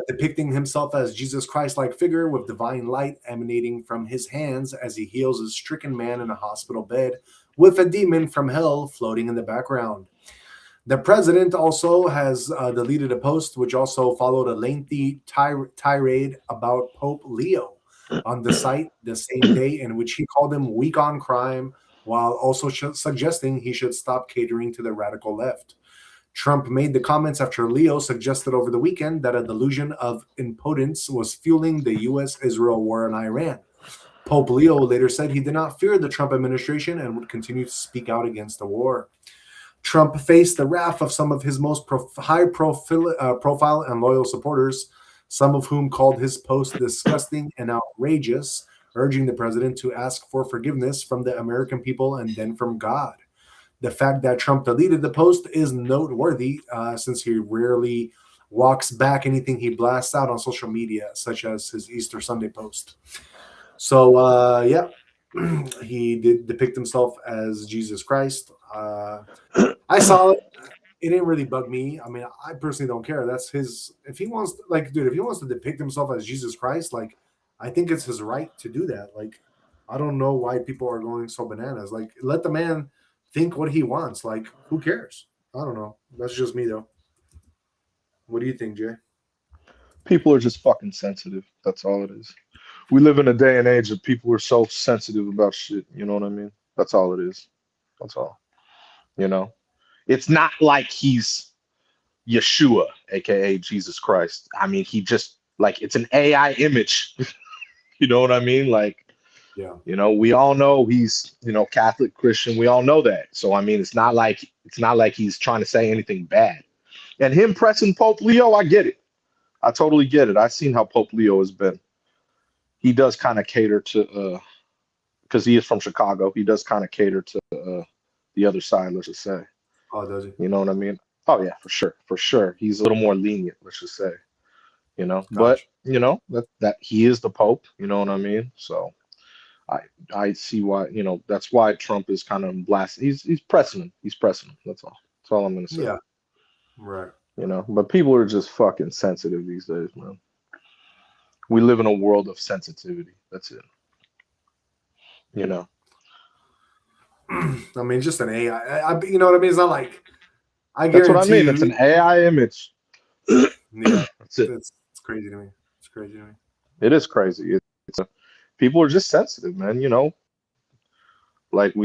S1: depicting himself as Jesus Christ-like figure with divine light emanating from his hands as he heals a stricken man in a hospital bed with a demon from hell floating in the background. The president also has deleted a post which also followed a lengthy tirade about Pope Leo on the site the same day, in which he called him weak on crime while also suggesting he should stop catering to the radical left. Trump made the comments after Leo suggested over the weekend that a delusion of impotence was fueling the U.S.-Israel war in Iran. Pope Leo later said he did not fear the Trump administration and would continue to speak out against the war. Trump faced the wrath of some of his most high-profile and loyal supporters, some of whom called his post disgusting and outrageous, urging the president to ask for forgiveness from the American people and then from God. The fact that Trump deleted the post is noteworthy, since he rarely walks back anything he blasts out on social media, such as his Easter Sunday post. So, he did depict himself as Jesus Christ. I saw it. It didn't really bug me. I mean, I personally don't care. That's his. If he wants, if he wants to depict himself as Jesus Christ, I think it's his right to do that. I don't know why people are going so bananas. Let the man think what he wants. Who cares? I don't know. That's just me, though. What do you think, Jay?
S2: People are just fucking sensitive. That's all it is. We live in a day and age of people who are so sensitive about shit. You know what I mean? That's all it is. That's all. You know? It's not like he's Yeshua, aka Jesus Christ. I mean, he just it's an AI image. You know what I mean?
S1: Yeah.
S2: We all know he's, Catholic, Christian. We all know that. So I mean, it's not like he's trying to say anything bad. And him pressing Pope Leo, I get it. I totally get it. I've seen how Pope Leo has been. He does kind of cater to, because he is from Chicago. He does kind of cater to the other side, let's just say.
S1: Oh, does he?
S2: You know what I mean? Oh yeah, for sure. He's a little more lenient, let's just say.
S1: Gotcha.
S2: But that he is the Pope. You know what I mean? So I see why. That's why Trump is kind of blasting. He's pressing him. He's pressing him. That's all. That's all I'm gonna say.
S1: Yeah. Right.
S2: But people are just fucking sensitive these days, man. We live in a world of sensitivity. That's it.
S1: I mean, just an AI. You know what I mean? It's not like I
S2: That's
S1: guarantee
S2: what I mean. It's an AI image.
S1: Yeah,
S2: That's it.
S1: It's crazy to me. It's crazy to me.
S2: It is crazy. People are just sensitive, man. We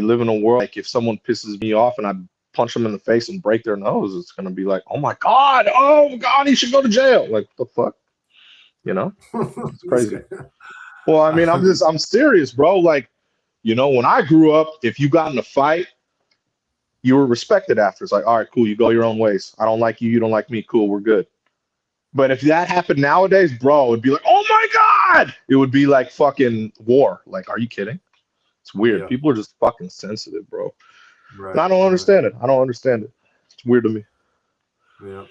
S2: live in a world. If someone pisses me off and I punch them in the face and break their nose, it's gonna be like, oh my god, he should go to jail. What the fuck? It's crazy. Well, I mean, I'm serious, bro. When I grew up, if you got in a fight, you were respected after. It's like, all right, cool, you go your own ways. I don't like you, you don't like me, cool, we're good. But if that happened nowadays, bro, it'd be like, oh my god! It would be like fucking war. Are you kidding? It's weird.
S1: Yeah.
S2: People are just fucking sensitive, bro.
S1: Right.
S2: And I don't understand it. I don't understand it. It's weird to me.
S1: Yeah.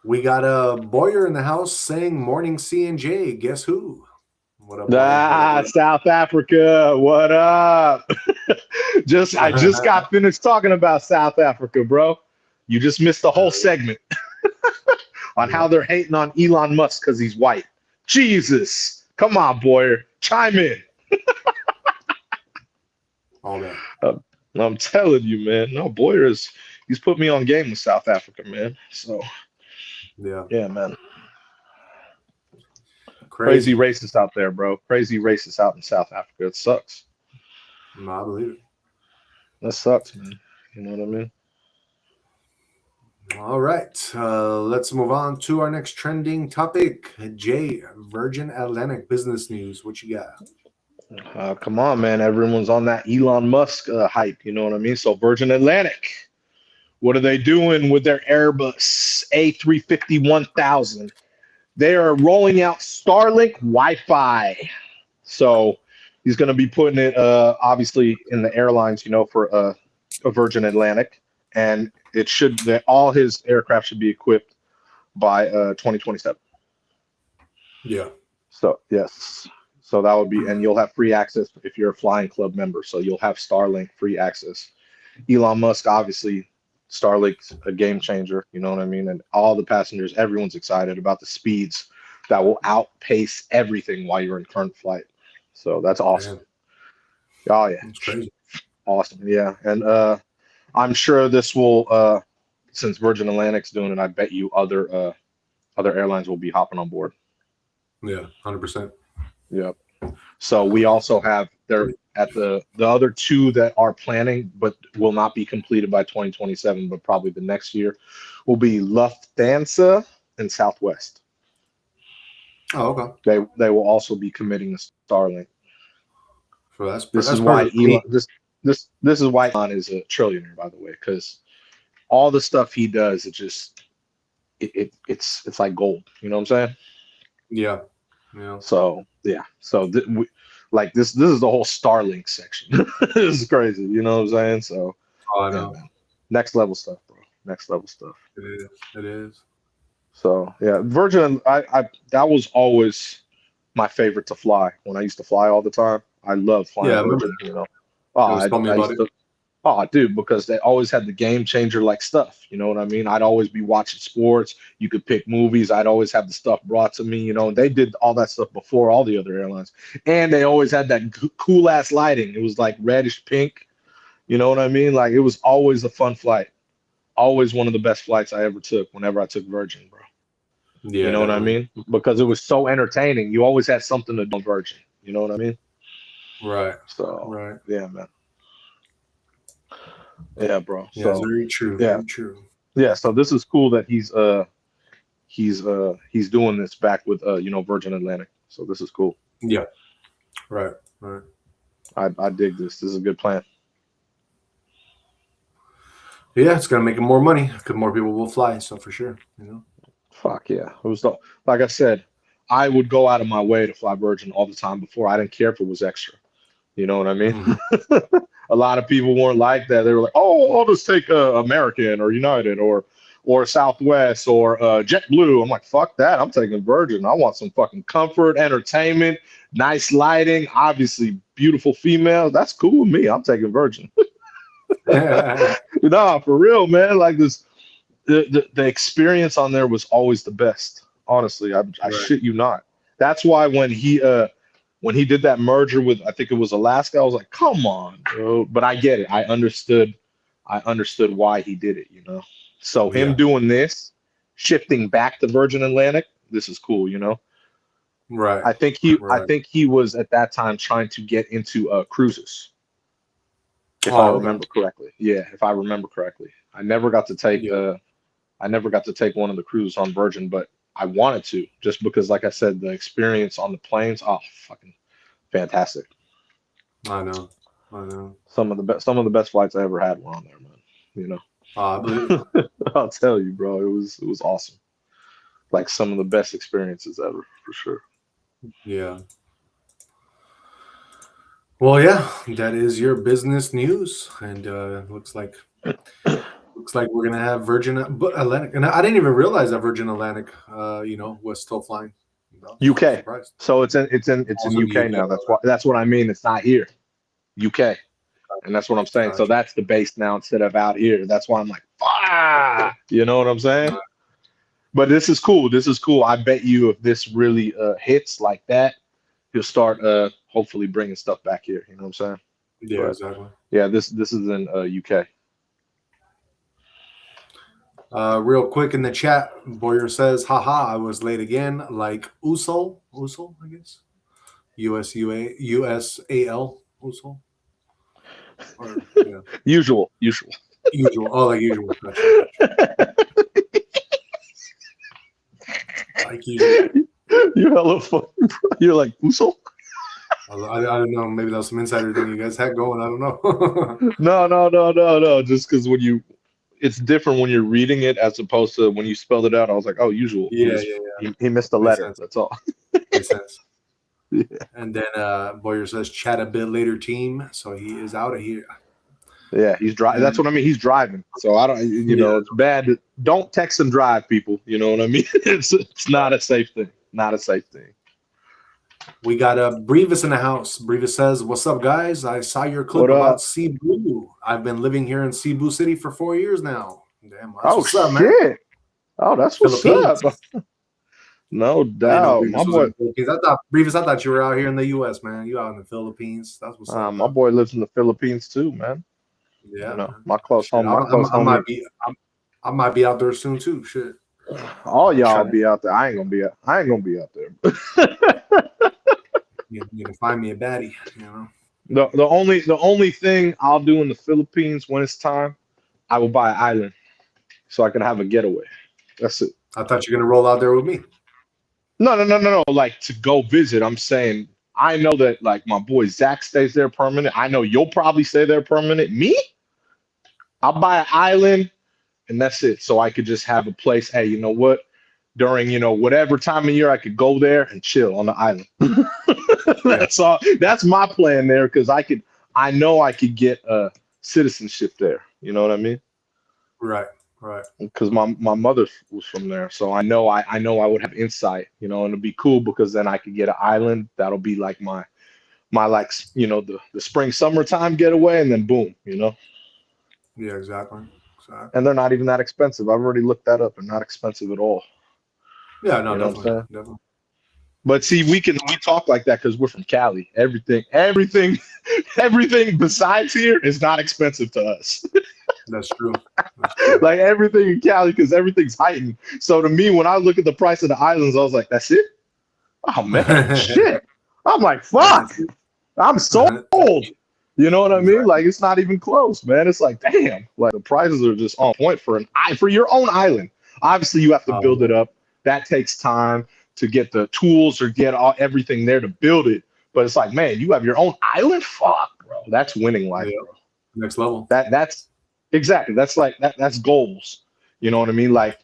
S1: We got a Boyer in the house saying morning C&J. Guess who? What up?
S2: South Africa. What up? I just got finished talking about South Africa, bro. You just missed the whole segment on how they're hating on Elon Musk because he's white. Jesus. Come on, Boyer. Chime in.
S1: All that.
S2: I'm telling you, man. No, Boyer he's put me on game with South Africa, man. So yeah, man. Crazy racists out there, bro. Crazy racists out in South Africa. It sucks.
S1: No, I believe it.
S2: That sucks, man. You know what I mean?
S1: All right. Let's move on to our next trending topic. Jay, Virgin Atlantic business news. What you got?
S2: Come on, man. Everyone's on that Elon Musk hype. You know what I mean? So Virgin Atlantic, what are they doing with their Airbus A350-1000? They are rolling out Starlink Wi-Fi. So he's going to be putting it obviously in the airlines, you know, for a Virgin Atlantic, and it should that all his aircraft should be equipped by 2027.
S1: Yeah.
S2: So yes, so that would be, and you'll have free access if you're a flying club member. So you'll have Starlink free access. Elon Musk, obviously, Starlink's a game changer. You know what I mean? And all the passengers, everyone's excited about the speeds that will outpace everything while you're in current flight. So that's awesome.
S1: Man.
S2: Oh yeah,
S1: That's crazy.
S2: awesome. Yeah, and I'm sure this will, since Virgin Atlantic's doing it, I bet you other airlines will be hopping on board.
S1: Yeah, 100%.
S2: Yep. So we also have there at the other two that are planning, but will not be completed by 2027, but probably the next year, will be Lufthansa and Southwest.
S1: Oh, okay.
S2: They will also be committing to Starlink.
S1: So that's
S2: This is why Elon this is why Elon is a trillionaire, by the way, because all the stuff he does, it's like gold. You know what I'm saying?
S1: Yeah. Yeah.
S2: So yeah. So like this is the whole Starlink section. This is crazy. You know what I'm saying? So
S1: I know.
S2: Yeah, next level stuff, bro. Next level stuff.
S1: It is. It is.
S2: So yeah, Virgin. I that was always my favorite to fly when I used to fly all the time. I love flying Virgin. You know. Oh,
S1: Tell me about it.
S2: Oh, dude, because they always had the game changer like stuff. You know what I mean? I'd always be watching sports. You could pick movies. I'd always have the stuff brought to me. You know, and they did all that stuff before all the other airlines. And they always had that cool ass lighting. It was like reddish pink. You know what I mean? Like it was always a fun flight. Always one of the best flights I ever took whenever I took Virgin, bro.
S1: Yeah,
S2: you know what I mean? Because it was so entertaining. You always had something to do on Virgin. You know what I mean?
S1: Right.
S2: So
S1: Right.
S2: yeah, man. Yeah, bro.
S1: Yeah,
S2: So
S1: very true.
S2: yeah.
S1: Very true.
S2: Yeah, so this is cool that he's doing this back with you know, Virgin Atlantic. So this is cool.
S1: Yeah. Right. Right.
S2: I dig this. This is a good plan.
S1: Yeah, it's gonna make him more money because more people will fly. So for sure, you know.
S2: Fuck yeah. It was like I said, I would go out of my way to fly Virgin all the time before. I didn't care if it was extra. You know what I mean?
S1: Mm-hmm.
S2: A lot of people weren't like that. They were like, "Oh, I'll just take American or United or Southwest or JetBlue." I'm like, "Fuck that! I'm taking Virgin. I want some fucking comfort, entertainment, nice lighting, obviously beautiful females. That's cool with me. I'm taking Virgin." Nah, for real, man. Like this, the experience on there was always the best. Honestly, I
S1: Right.
S2: shit you not. That's why when he did that merger with, I think it was Alaska, I was like, come on, bro. But I get it. I understood why he did it, you know. So him
S1: Yeah.
S2: doing this, shifting back to Virgin Atlantic, this is cool, you know.
S1: Right.
S2: I think he was at that time trying to get into cruises. If I remember correctly. Yeah, if I remember correctly. I never got to take one of the cruises on Virgin, but I wanted to, just because, like I said, the experience on the planes, oh, fucking fantastic.
S1: I know.
S2: Some of the best flights I ever had were on there, man. You know.
S1: I believe.
S2: I'll tell you, bro. It was awesome. Like some of the best experiences ever, for sure.
S1: Yeah. Well, yeah, that is your business news, and looks like we're gonna have Virgin Atlantic, and I didn't even realize that Virgin Atlantic, was still flying.
S2: UK.
S1: Surprised.
S2: So it's in
S1: Also
S2: UK now. That's what I mean. It's not here. UK. And that's what I'm saying. So that's the base now instead of out here. That's why I'm like, ah, you know what I'm saying? But this is cool. This is cool. I bet you if this really hits like that, he'll start hopefully bringing stuff back here. You know what I'm saying?
S1: Yeah,
S2: But,
S1: exactly.
S2: yeah, this is in UK.
S1: Real quick in the chat, Boyer says, haha, I was late again, like Usul, I guess. USAL, Usul. Or, yeah.
S2: Usual.
S1: Usual. Oh, like usual. Like usual.
S2: You're hella funny, bro. You're like Uso?
S1: I don't know. Maybe that was some insider thing you guys had going. I don't know.
S2: No. Just because it's different when you're reading it as opposed to when you spelled it out. I was like, oh, usual.
S1: Yeah.
S2: He missed a
S1: Makes
S2: letter.
S1: sense.
S2: That's all.
S1: Makes sense.
S2: Yeah.
S1: And then Boyer says, chat a bit later, team. So he is out of here.
S2: Yeah, he's driving. That's what I mean. He's driving. So I don't, it's bad. Don't text and drive, people. You know what I mean? It's not a safe thing. Not a safe thing.
S1: We got Brevis in the house. Brevis says, what's up, guys? I saw your clip about Cebu. I've been living here in Cebu City for 4 years now. Damn, that's what's up, man.
S2: Oh, that's what's up. No doubt. My boy.
S1: I thought you were out here in the U.S., man. You out in the Philippines. That's what's up.
S2: My boy lives in the Philippines too, man.
S1: Yeah.
S2: You know, my close home.
S1: I might be out there soon too. Shit.
S2: All y'all be out there. I ain't gonna be out there.
S1: You can find me a baddie, you know.
S2: The only thing I'll do in the Philippines when it's time, I will buy an island so I can have a getaway. That's it.
S1: I thought you were gonna roll out there with me.
S2: No. Like to go visit. I'm saying I know that like my boy Zach stays there permanent. I know you'll probably stay there permanent. Me? I'll buy an island and that's it. So I could just have a place. Hey, you know what? During, whatever time of year I could go there and chill on the island. That's all. That's my plan there because I know I could get a citizenship there. You know what I mean?
S1: Right.
S2: Because my mother was from there, so I know I would have insight, and it'd be cool because then I could get an island that'll be like my like the spring summertime getaway, and then boom,
S1: Yeah, exactly.
S2: And they're not even that expensive. I've already looked that up. They're not expensive at all.
S1: Yeah, no, definitely.
S2: But see, we talk like that because we're from Cali. Everything besides here is not expensive to us.
S1: That's true.
S2: Like everything in Cali, because everything's heightened. So to me, when I look at the price of the islands, I was like, that's it? Oh man, shit. I'm like, fuck. I'm so old. You know what I mean? Like it's not even close, man. It's like, damn. Like the prices are just on point for your own island. Obviously, you have to build it up. That takes time to get the tools or get everything there to build it. But it's like, man, you have your own island? Fuck, bro. That's winning life, bro.
S1: Next level.
S2: That's exactly. That's like that's goals. You know what I mean? Like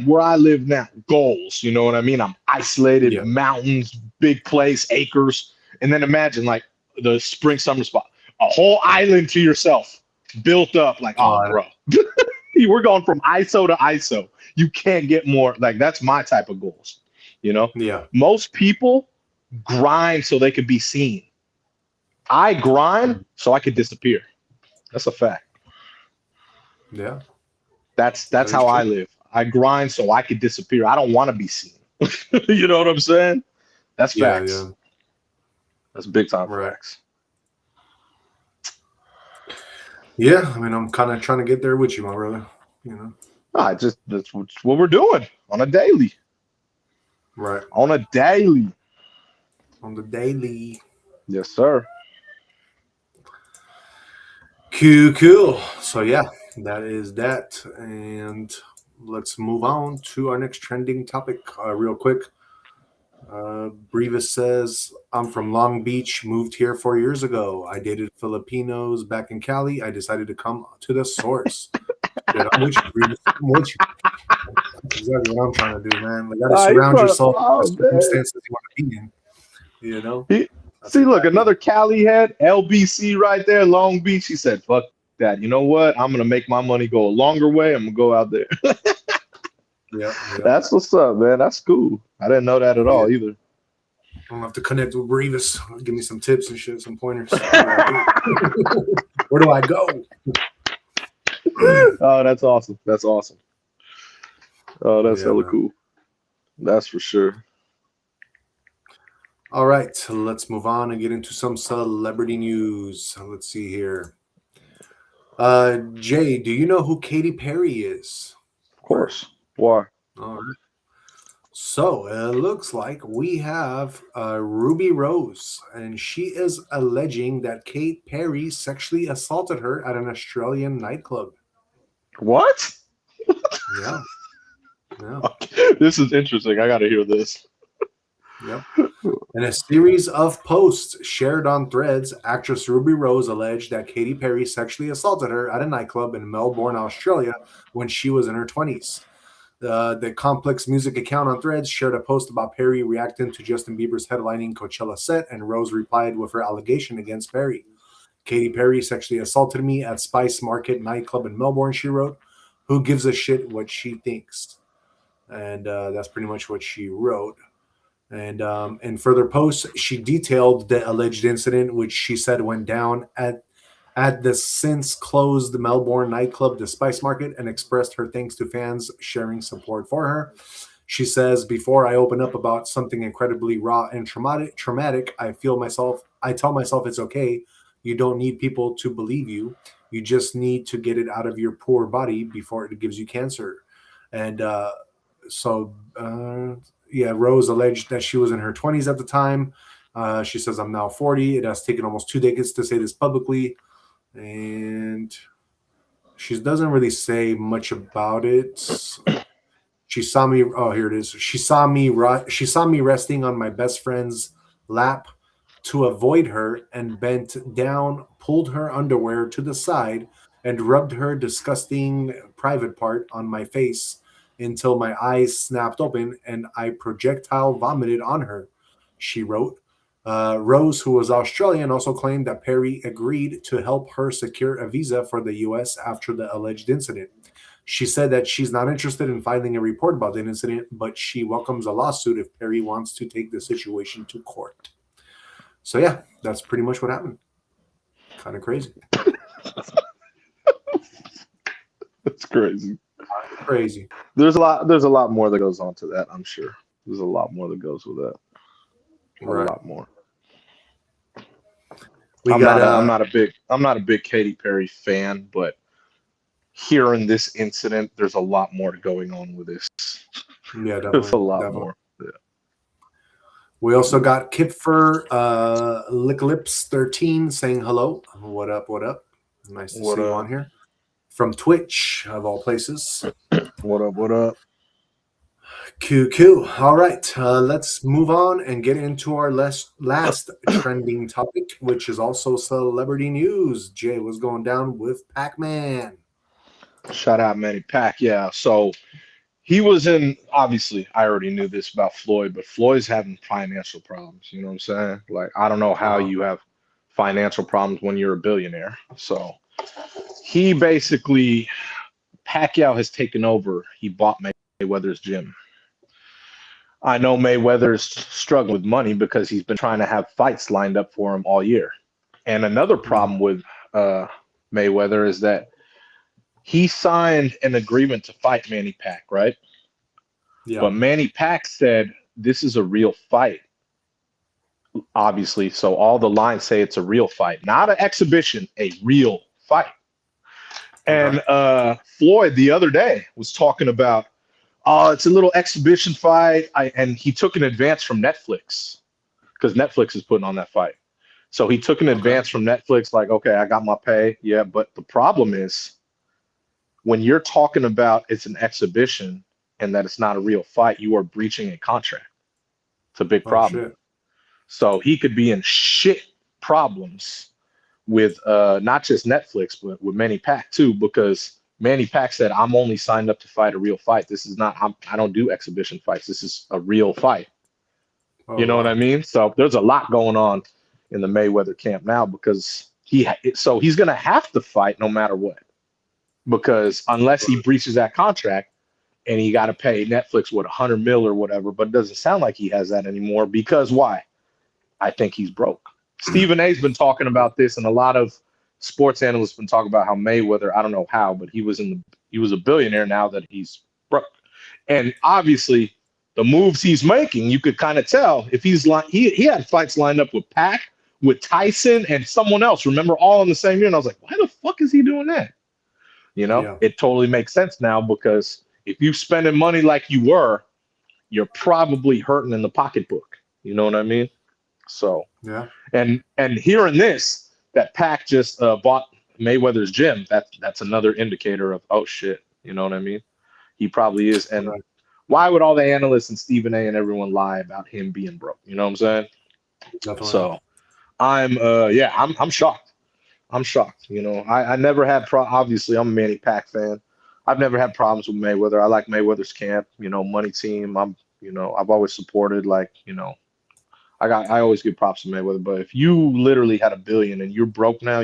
S2: where I live now, goals. You know what I mean? I'm isolated, mountains, big place, acres. And then imagine like the spring summer spot, a whole island to yourself, built up. Like, bro. We're going from ISO to ISO. You can't get more. Like that's my type of goals.
S1: Yeah.
S2: Most people grind so they could be seen. I grind so I could disappear. That's a fact.
S1: Yeah.
S2: That's how I live. I grind so I could disappear. I don't want to be seen. You know what I'm saying? That's facts.
S1: Yeah.
S2: That's big time facts.
S1: Yeah, I mean, I'm kind of trying to get there with you, my brother.
S2: That's what we're doing on a daily.
S1: Right.
S2: On a daily.
S1: On the daily.
S2: Yes, sir.
S1: Cool. So yeah, that is that, and let's move on to our next trending topic real quick. Brevis says, I'm from Long Beach, moved here 4 years ago. I dated Filipinos back in Cali. I decided to come to the source. Dude, I'm with you, Brevis. I'm with you. That's exactly what I'm trying to do, man. Like, gotta surround yourself with the circumstances you want to be in. You know?
S2: See, look, another Cali head, LBC right there, Long Beach. He said, fuck that. You know what? I'm going to make my money go a longer way. I'm going to go out there.
S1: Yeah.
S2: That's what's up, man. That's cool. I didn't know that at all either.
S1: I'm gonna have to connect with Brevis. Give me some tips and shit, some pointers. Where do I go?
S2: Oh, that's awesome. That's awesome. Oh, that's hella cool. That's for sure.
S1: All right, so let's move on and get into some celebrity news. Let's see here. Jay, do you know who Katy Perry is?
S2: Of course. Why?
S1: All right. So it looks like we have Ruby Rose, and she is alleging that Kate Perry sexually assaulted her at an Australian nightclub.
S2: What?
S1: Yeah. Yeah.
S2: This is interesting. I got to hear this.
S1: Yep. In a series of posts shared on Threads, actress Ruby Rose alleged that Katy Perry sexually assaulted her at a nightclub in Melbourne, Australia, when she was in her 20s. The Complex Music account on Threads shared a post about Perry reacting to Justin Bieber's headlining Coachella set, and Rose replied with her allegation against Perry. Katy Perry sexually assaulted me at Spice Market nightclub in Melbourne, she wrote. Who gives a shit what she thinks? And that's pretty much what she wrote. And in further posts, she detailed the alleged incident, which she said went down at the since closed Melbourne nightclub, the Spice Market, and expressed her thanks to fans sharing support for her. She says, "Before I open up about something incredibly raw and traumatic, I tell myself it's okay. You don't need people to believe you. You just need to get it out of your poor body before it gives you cancer." And Rose alleged that she was in her 20s at the time. She says, "I'm now 40. It has taken almost 2 decades to say this publicly." And she doesn't really say much about it. She saw me. Oh, here it is. She saw me resting on my best friend's lap to avoid her, and bent down, pulled her underwear to the side, and rubbed her disgusting private part on my face until my eyes snapped open and I projectile vomited on her, she wrote. Rose, who was Australian, also claimed that Perry agreed to help her secure a visa for the U.S. after the alleged incident. She said that she's not interested in filing a report about the incident, but she welcomes a lawsuit if Perry wants to take the situation to court. So yeah, that's pretty much what happened. Kind of crazy.
S2: That's crazy.
S1: Crazy.
S2: There's a lot more that goes on to that, I'm sure. There's a lot more that goes with that.
S1: Right.
S2: A lot more.
S1: I'm
S2: not a big Katy Perry fan, but hearing this incident, there's a lot more going on with this.
S1: Yeah, definitely.
S2: There's a lot more. Yeah.
S1: We also got Kipfer Licklips 13 saying hello. What up? What up? Nice to see you on here. From Twitch, of all places.
S2: What up? What up?
S1: QQ. All right, let's move on and get into our last trending topic, which is also celebrity news. Jay, what's going down with Pac-Man?
S2: Shout out Manny Pac. Yeah, so he was in, obviously, I already knew this about Floyd, but Floyd's having financial problems. You know what I'm saying? Like, I don't know how you have financial problems when you're a billionaire. So he basically, Pacquiao has taken over. He bought Mayweather's gym. I know Mayweather's struggling with money because he's been trying to have fights lined up for him all year. And another problem with Mayweather is that he signed an agreement to fight Manny Pac, right? Yeah. But Manny Pac said, this is a real fight, obviously. So all the lines say it's a real fight, not an exhibition, a real fight. And Floyd the other day was talking about, it's a little exhibition fight. And he took an advance from Netflix because Netflix is putting on that fight. So he took an advance from Netflix, like, okay, I got my pay. Yeah, but the problem is when you're talking about it's an exhibition and that it's not a real fight, you are breaching a contract. It's a big problem. Shit. So he could be in shit problems with not just Netflix, but with Manny Pac too, because Manny Pac said, I'm only signed up to fight a real fight. This is not, I don't do exhibition fights. This is a real fight. You know what I mean? So there's a lot going on in the Mayweather camp now because he's going to have to fight no matter what, because unless he breaches that contract and he got to pay Netflix, what, $100 million or whatever, but it doesn't sound like he has that anymore because why? I think he's broke. Stephen A's been talking about this, and a lot of sports analysts been talking about how Mayweather, I don't know how, but he was a billionaire now that he's broke. And obviously the moves he's making, you could kind of tell if he's like, he had fights lined up with Pac, with Tyson and someone else, remember, all in the same year. And I was like, why the fuck is he doing that? You know, It totally makes sense now, because if you spending money like you were you're probably hurting in the pocketbook. You know what I mean? So
S1: Yeah.
S2: and hearing this, that Pac just bought Mayweather's gym, that's another indicator of, oh shit, you know what I mean? He probably is. And
S1: Right.
S2: why would all the analysts and Stephen A and everyone lie about him being broke? You know what I'm saying?
S1: Definitely.
S2: So I'm shocked. I'm shocked. You know, I never had obviously I'm a Manny Pac fan. I've never had problems with Mayweather. I like Mayweather's camp, you know, money team. I've always supported, like, you know, I always give props to Mayweather, but if you literally had $1 billion and you're broke now,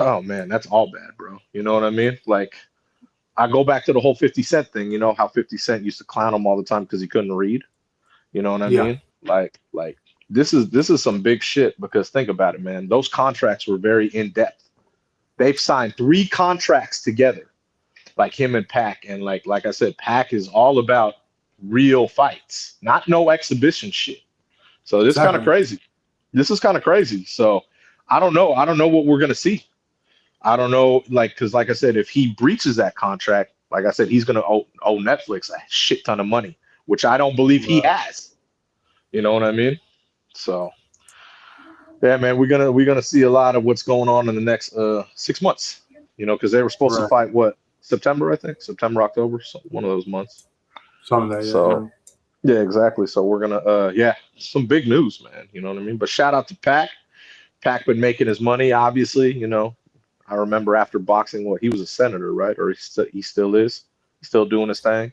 S2: oh man, that's all bad, bro. You know what I mean? Like, I go back to the whole 50 Cent thing, you know, how 50 Cent used to clown him all the time because he couldn't read. You know what I
S1: Yeah.
S2: mean? Like this is some big shit, because think about it, man. Those contracts were very in depth. They've signed 3 contracts together, like him and Pac, and like I said, Pac is all about real fights, not no exhibition shit. So this is kind of
S1: Exactly.
S2: crazy. This is kind of crazy. So I don't know. I don't know what we're gonna see. I don't know, like, because like I said, if he breaches that contract, like I said, he's gonna owe Netflix a shit ton of money, which I don't believe he has. You know what I mean? So yeah, man, we're gonna see a lot of what's going on in the next 6 months. You know, because they were supposed to
S1: Right.
S2: fight what, September, I think, September, October, so one of those months.
S1: Something that,
S2: So yeah, exactly. So we're gonna some big news, man. You know what I mean? But shout out to Pac. Pac been making his money, obviously. You know, I remember after boxing, he was a senator, right? Or he still is. He's still doing his thing.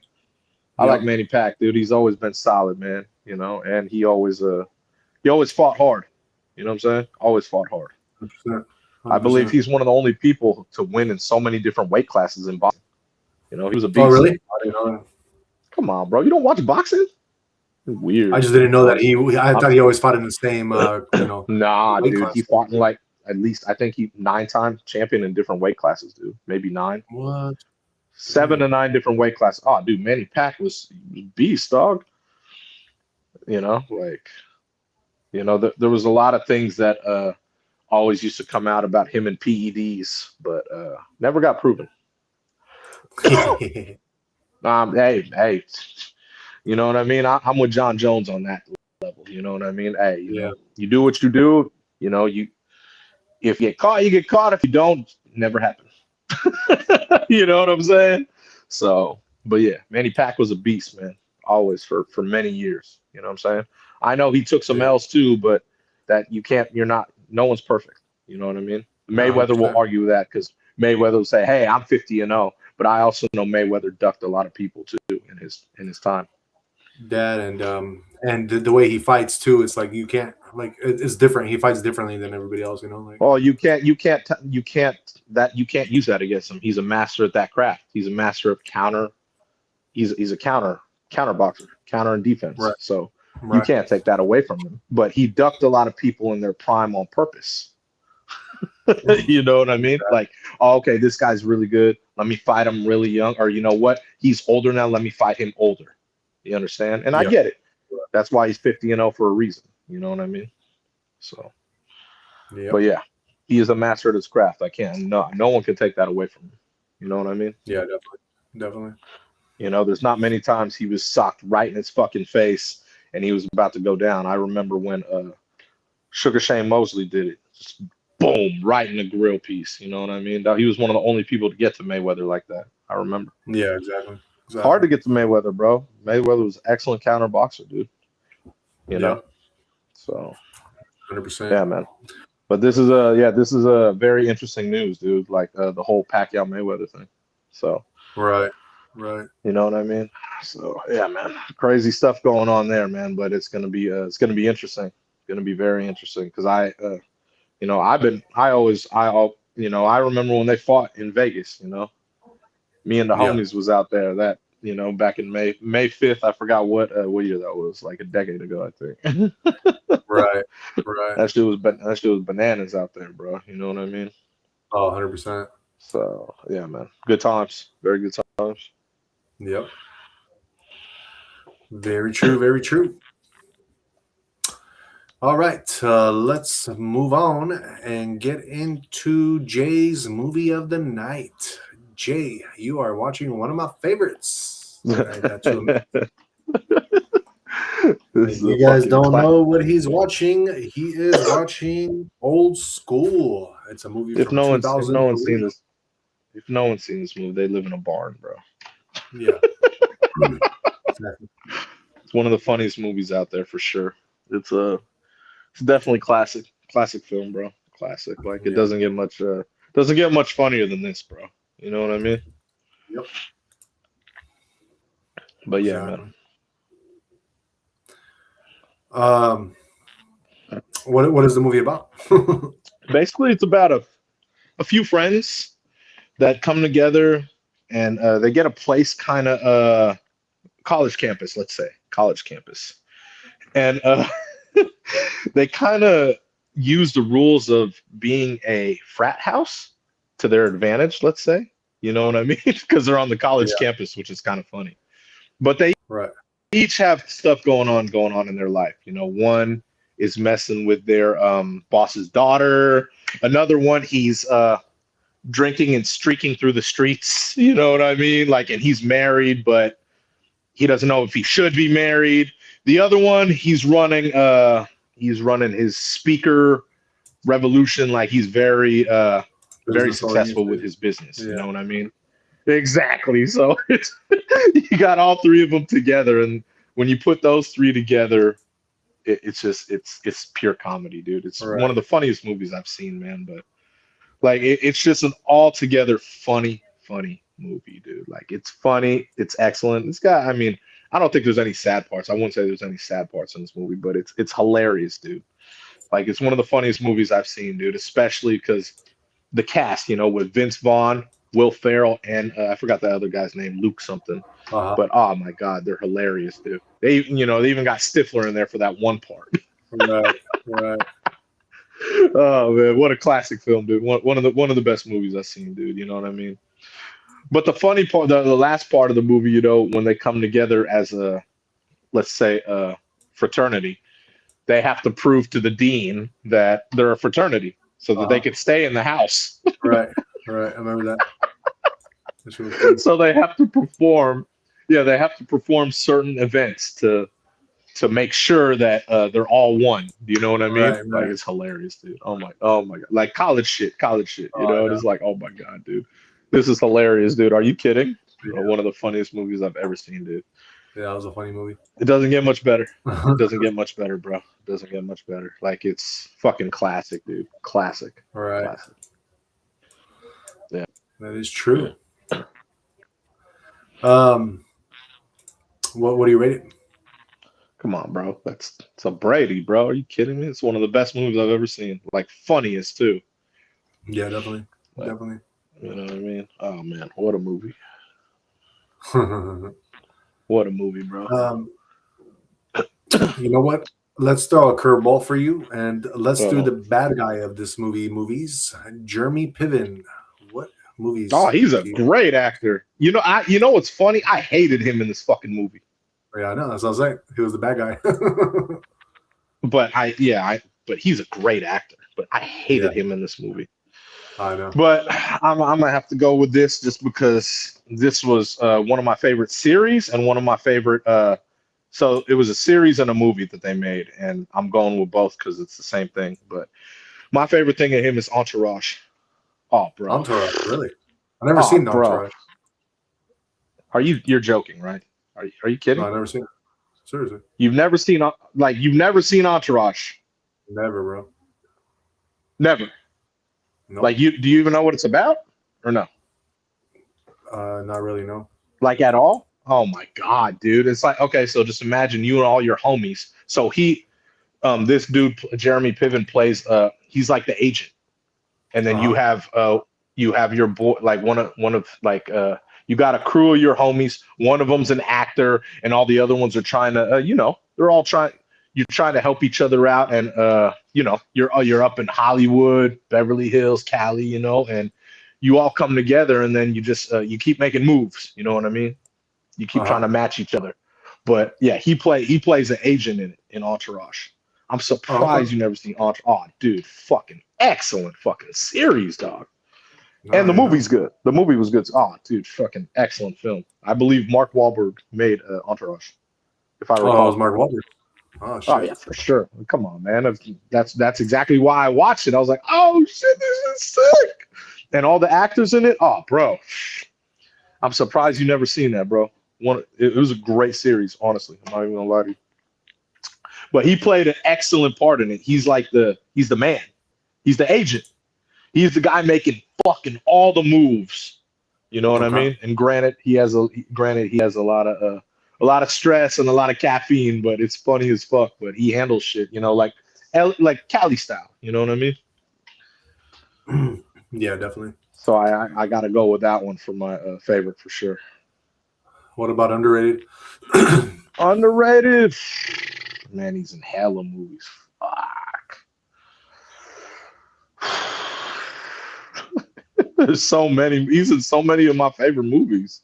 S2: I like Manny Pac, dude. He's always been solid, man. You know, and he always fought hard. You know what I'm saying? Always fought hard.
S1: 100%.
S2: I believe he's one of the only people to win in so many different weight classes in boxing. You know, he was a beast.
S1: Oh, really? I didn't know that.
S2: Come on, bro. You don't watch boxing? Weird.
S1: I just didn't know that I thought he always fought in the same, you know.
S2: Nah,
S1: weight
S2: dude.
S1: class.
S2: He fought in like at least, I think, he 9-time champion in different weight classes, dude. Maybe 9.
S1: What?
S2: 7 to 9 different weight classes. Oh, dude, Manny Pac was beast, dog. You know, like, you know, there was a lot of things that always used to come out about him and PEDs, but never got proven. Hey, you know what I mean? I'm with John Jones on that level. You know what I mean? Hey, you know, you do what you do. You know, if you get caught, you get caught. If you don't, never happen. You know what I'm saying? So, but yeah, Manny Pac was a beast, man. Always for many years. You know what I'm saying? I know he took some L's too, but that no one's perfect. You know what I mean? Mayweather will argue that, because Mayweather will say, hey, I'm 50-0, but I also know Mayweather ducked a lot of people too in his time.
S1: That and the way he fights too, it's like you can't, like, it's different. He fights differently than everybody else, you know. Like,
S2: oh, you can't use that against him. He's a master at that craft. He's a master of counter. He's a counter boxer, counter and defense.
S1: Right.
S2: So you can't take that away from him. But he ducked a lot of people in their prime on purpose. You know what I mean? Like, oh, okay, this guy's really good. Let me fight him really young. Or you know what? He's older now. Let me fight him older. You understand? And I get it. That's why he's 50-0 for a reason. You know what I mean? So, but yeah, he is a master at his craft. No one can take that away from him. You know what I mean?
S1: Yeah, definitely.
S2: You know, there's not many times he was socked right in his fucking face and he was about to go down. I remember when Sugar Shane Mosley did it. Just boom, right in the grill piece. You know what I mean? He was one of the only people to get to Mayweather like that. I remember.
S1: Yeah, exactly.
S2: Hard to get to Mayweather, bro. Mayweather was an excellent counter boxer, dude. You know? So
S1: 100%.
S2: Yeah, man. But this is a very interesting news, dude. Like the whole Pacquiao Mayweather thing. So
S1: Right.
S2: You know what I mean? So yeah, man. Crazy stuff going on there, man. But it's gonna be interesting. It's gonna be very interesting, because I remember when they fought in Vegas, you know. Me and the homies was out there that, you know, back in May 5th. I forgot what year that was, like a decade ago, I think.
S1: Right.
S2: That shit was bananas out there, bro. You know what I mean?
S1: Oh, 100%.
S2: So yeah, man. Good times. Very good times.
S1: Yep. Very true. All right, let's move on and get into Jay's movie of the night. Jay, you are watching one of my favorites. I got you.
S2: This
S1: If
S2: is a
S1: you guys
S2: fucking
S1: don't know what he's watching, he is watching Old School. It's a movie
S2: If
S1: from
S2: no one's seen
S1: 2003.
S2: this, if no one's seen this movie, they live in a barn, bro.
S1: Yeah. Exactly.
S2: It's one of the funniest movies out there for sure. It's definitely classic film, bro. Classic. Like it
S1: Yeah.
S2: doesn't get much funnier than this, bro. You know what I mean?
S1: Yep.
S2: But yeah,
S1: Exactly.
S2: man.
S1: What is the movie about?
S2: Basically, it's about a few friends that come together and they get a place, kind of college campus, let's say college campus, and they kind of use the rules of being a frat house to their advantage, let's say. You know what I mean? Because they're on the college campus, which is kind of funny. But they
S1: Right.
S2: each have stuff going on in their life. You know, one is messing with their boss's daughter. Another one, he's drinking and streaking through the streets. You know what I mean? Like, and he's married, but he doesn't know if he should be married. The other one, he's running his speaker revolution. Like he's very successful with his business.
S1: Yeah.
S2: You know what I mean? Exactly. So it's you got all three of them together, and when you put those three together, it's pure comedy, dude. It's
S1: Right.
S2: one of the funniest movies I've seen, man. But like it's just an altogether funny movie, dude. Like it's funny, it's excellent. I mean, I don't think there's any sad parts. I wouldn't say there's any sad parts in this movie, but it's hilarious, dude. Like it's one of the funniest movies I've seen, dude. Especially because the cast, you know, with Vince Vaughn, Will Ferrell, and I forgot the other guy's name, Luke something.
S1: Uh-huh.
S2: But oh my God, they're hilarious, dude. They even got Stifler in there for that one part.
S1: Right. Right.
S2: Oh man, what a classic film, dude. One of the best movies I've seen, dude. You know what I mean? But the funny part, the last part of the movie, you know, when they come together as let's say a fraternity, they have to prove to the dean that they're a fraternity so that they can stay in the house.
S1: Right. Right. I remember that.
S2: So they have to perform. Yeah, they have to perform certain events to make sure that they're all one. Do you know what I mean?
S1: Right.
S2: Like it's hilarious, dude. Oh my God. Like college shit. You know,
S1: Yeah.
S2: it's like, oh my God, dude. This is hilarious, dude. Are you kidding?
S1: Yeah.
S2: One of the funniest movies I've ever seen, dude.
S1: Yeah, that was a funny movie.
S2: It doesn't get much better. It doesn't get much better, bro. It doesn't get much better. Like it's fucking classic, dude. Classic.
S1: Right.
S2: Classic. Yeah.
S1: That is true. What do you rate it?
S2: Come on, bro. It's a Brady, bro. Are you kidding me? It's one of the best movies I've ever seen. Like funniest too.
S1: Yeah, definitely.
S2: Like,
S1: Definitely.
S2: You know what I mean? Oh man, what a movie. What a movie, bro.
S1: You know what? Let's throw a curveball for you, and let's do the bad guy of this movies. Jeremy Piven. What movies?
S2: Oh, he's a great actor. You know what's funny? I hated him in this fucking movie.
S1: Yeah, I know. That's what I was saying. He was the bad guy.
S2: But he's a great actor. But I hated him in this movie.
S1: I know.
S2: But I'm gonna have to go with this just because this was one of my favorite series and one of my favorite. So it was a series and a movie that they made, and I'm going with both because it's the same thing. But my favorite thing of him is Entourage. Oh, bro.
S1: Entourage, really? I've never seen Entourage.
S2: You're joking, right? Are you kidding?
S1: No, I've never seen it. Seriously.
S2: You've never seen Entourage?
S1: Never, bro.
S2: Never.
S1: Nope.
S2: Like do you even know what it's about or no?
S1: Not really, no.
S2: Like at all? Oh my God, dude. It's like, okay, so just imagine you and all your homies. So this dude, Jeremy Piven plays, he's like the agent. And then you have your boy, like one of like, you got a crew of your homies. One of them's an actor and all the other ones are trying to, you're trying to help each other out. And, you're up in Hollywood, Beverly Hills, Cali, and you all come together and then you just, you keep making moves. You know what I mean? You keep trying to match each other. But yeah, he plays an agent in Entourage. I'm surprised you never seen Entourage. Oh, dude, fucking excellent fucking series, dog. And the movie's good. The movie was good. Oh, dude, fucking excellent film. I believe Mark Wahlberg made Entourage, if I recall.
S1: Oh, it was Mark Wahlberg. Oh, shit.
S2: Oh yeah, for sure. Come on, man. That's exactly why I watched it. I was like, oh shit, this is sick. And all the actors in it. Oh, bro. I'm surprised you never seen that, bro. It was a great series, honestly. I'm not even gonna lie to you. But he played an excellent part in it. He's the man. He's the agent. He's the guy making fucking all the moves. You know what I mean? And granted, he has a lot of stress and a lot of caffeine, but it's funny as fuck. But he handles shit, you know, like Cali style. You know what I mean?
S1: Yeah, definitely.
S2: So I gotta go with that one for my favorite for sure.
S1: What about underrated?
S2: Underrated? Man, he's in hella movies. Fuck. There's so many. He's in so many of my favorite movies.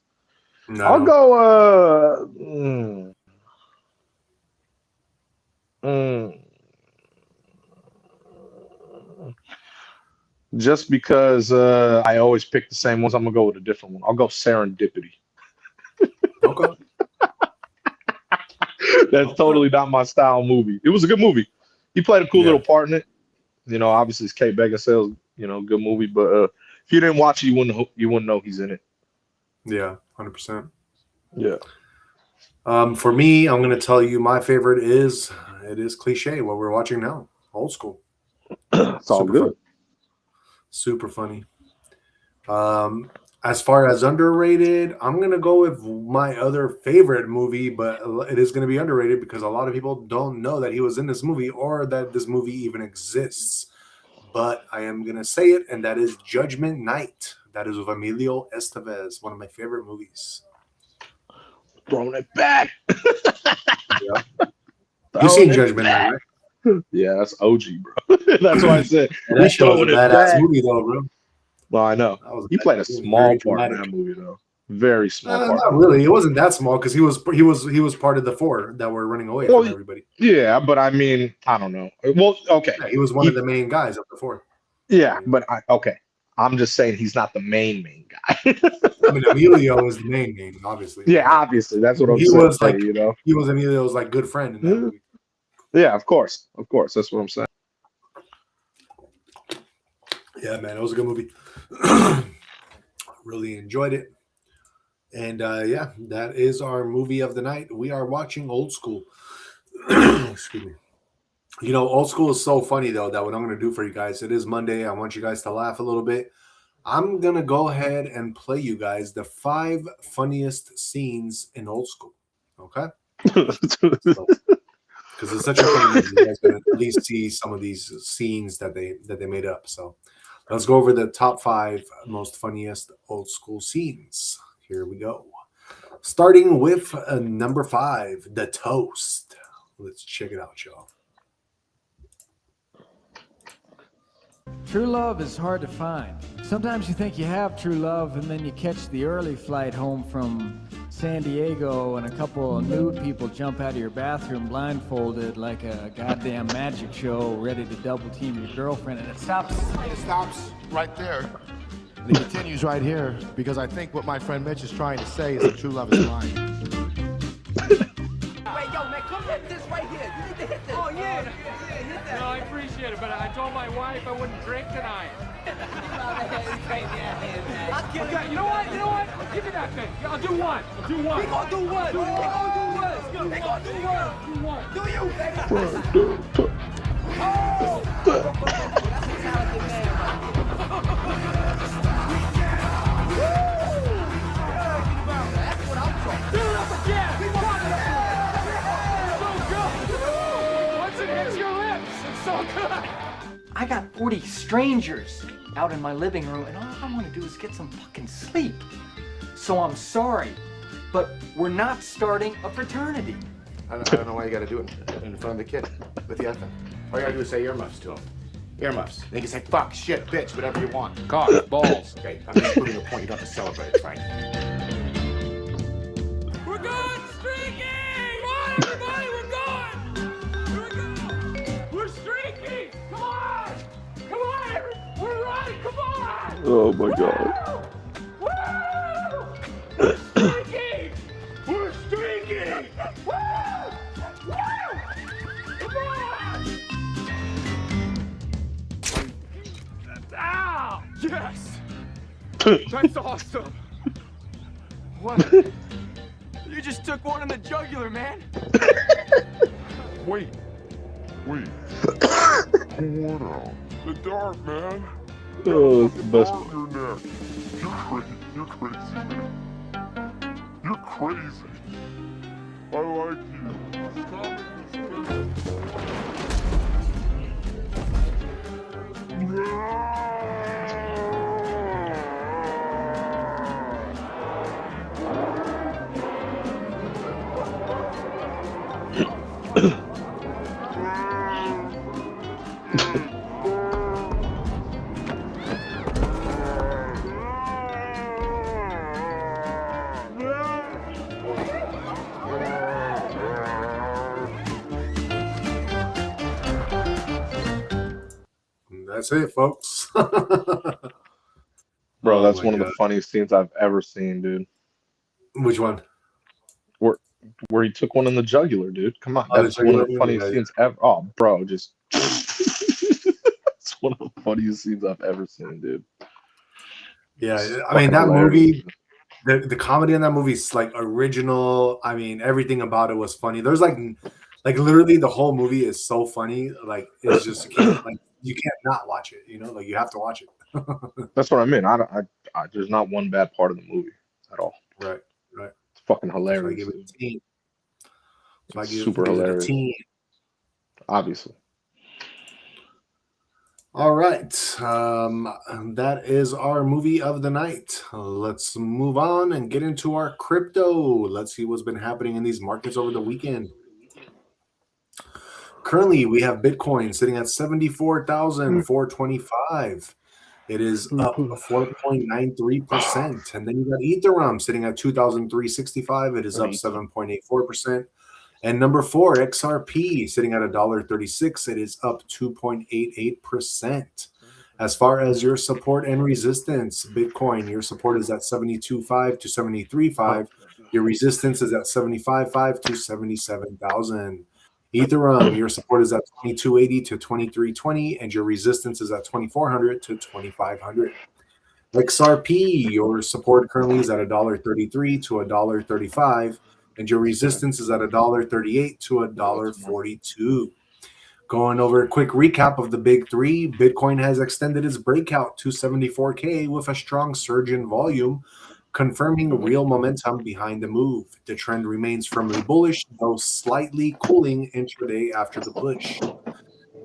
S1: No.
S2: I'll go. Just because I always pick the same ones, I'm gonna go with a different one. I'll go Serendipity.
S1: Okay.
S2: That's totally not my style movie. It was a good movie. He played a cool little part in it. You know, obviously it's Kate Beckinsale. You know, good movie. But if you didn't watch it, you wouldn't know he's in it.
S1: Yeah, 100%.
S2: Yeah.
S1: For me, I'm gonna tell you my favorite is cliche. What we're watching now, Old School.
S2: It's all good.
S1: Super funny. As far as underrated, I'm gonna go with my other favorite movie, but it is gonna be underrated because a lot of people don't know that he was in this movie or that this movie even exists. But I am gonna say it, and that is Judgment Night. That is with Emilio Estevez, one of my favorite movies.
S2: Throwing it back.
S1: Yeah. You've seen Judgment Night, right?
S2: Yeah, that's OG, bro. That's why I said
S1: that show was a badass movie, though, bro.
S2: Well, I know he played a small part in that movie, though. Very small part.
S1: Not really. It wasn't that small because he was part of the four that were running away from everybody.
S2: Yeah, but I mean, I don't know. Well, okay,
S1: yeah, he was one of the main guys of the four.
S2: Yeah, but I'm just saying he's not the main guy.
S1: I mean, Emilio is the main, obviously.
S2: Yeah, obviously, that's what I'm saying.
S1: He was like,
S2: you know,
S1: he was Emilio's like good friend in that movie.
S2: Yeah, of course, that's what I'm saying.
S1: Yeah, man, it was a good movie. Really enjoyed it. And yeah, that is our movie of the night. We are watching Old School. Excuse me. You know, Old School is so funny, though, that what I'm going to do for you guys, it is Monday. I want you guys to laugh a little bit. I'm going to go ahead and play you guys the 5 funniest scenes in Old School. Okay? Because it's such a funny movie. You guys can at least see some of these scenes that they made up. So let's go over the top 5 most funniest Old School scenes. Here we go. Starting with number 5, the toast. Let's check it out, y'all.
S6: True love is hard to find. Sometimes you think you have true love and then you catch the early flight home from San Diego and a couple of nude people jump out of your bathroom blindfolded like a goddamn magic show ready to double team your girlfriend, and it stops
S7: right there. And it continues right here because I think what my friend Mitch is trying to say is that true love is blind.
S8: Wait, yo, man, come hit this right here. You need to hit this. Oh, yeah. Hit that.
S9: No, I appreciate it, but I told my wife I wouldn't drink tonight.
S8: I'll kill you.
S9: You know what? Give me that thing. I'll do one.
S8: We gonna do one.
S9: Do
S8: one. They gonna do one. Do you? Oh! That's a talented man right That's what I'm talking.
S9: Do it up again. We want it. So good. Once it hits your lips, it's so good.
S6: I got 40 strangers out in my living room, and all I want to do is get some fucking sleep. So I'm sorry, but we're not starting a fraternity.
S10: I don't know why you gotta do it in front of the kid with the other. All you gotta do is say earmuffs to him. Earmuffs. Then you can say fuck, shit, bitch, whatever you want.
S9: Cock, balls.
S10: Okay, I'm just proving a point. You don't have to celebrate. It's fine.
S9: We're going streaking! Come on, everybody, we're going! Here we go! We're streaking! Come on! Come on, we're running, come on!
S2: Oh my god.
S9: Streaking! We're streaking! Woo! Woo! Come on! Ow! Yes! That's awesome! What? You just took one in the jugular, man! Wait. Pull one out. The dart, man.
S2: Oh, it's the best.
S9: Your neck. You're crazy, man. You're crazy. I like
S1: That's it, folks.
S2: Bro, that's one
S1: God.
S2: of the funniest scenes I've ever seen, dude.
S1: Which one?
S2: Where he took one in the jugular, dude. Come on,
S1: Oh,
S2: that's one of the
S1: jugular,
S2: funniest
S1: yeah.
S2: scenes ever. Oh, bro, just it's one of the funniest scenes I've ever seen, dude.
S1: Yeah,
S2: It's
S1: I mean
S2: fucking
S1: that
S2: hilarious.
S1: movie, the comedy in that movie is like original. I mean, everything about it was funny. There's like literally the whole movie is so funny. Like it's just you can't not watch it. You know, like you have to watch it.
S2: That's what I mean. I there's not one bad part of the movie at all.
S1: Right.
S2: It's fucking
S1: So I
S2: hilarious.
S1: give it a 10. So I
S2: It's
S1: give
S2: super
S1: it a
S2: hilarious.
S1: 10.
S2: Obviously.
S1: All right. That is our movie of the night. Let's move on and get into our crypto. Let's see what's been happening in these markets over the weekend. Currently, we have Bitcoin sitting at 74,425. It is up 4.93%. And then you got Ethereum sitting at 2,365. It is up 7.84%. And number 4, XRP sitting at $1.36. It is up 2.88%. As far as your support and resistance, Bitcoin, your support is at 72.5 to 73.5. Your resistance is at 75.5 to 77,000. Ethereum, your support is at 2280 to 2320, and your resistance is at 2400 to 2500. XRP, your support currently is at $1.33 to $1.35, and your resistance is at $1.38 to $1.42. Going over a quick recap of the big three, Bitcoin has extended its breakout to 74K with a strong surge in volume, confirming real momentum behind the move. The trend remains firmly bullish, though slightly cooling intraday after the push.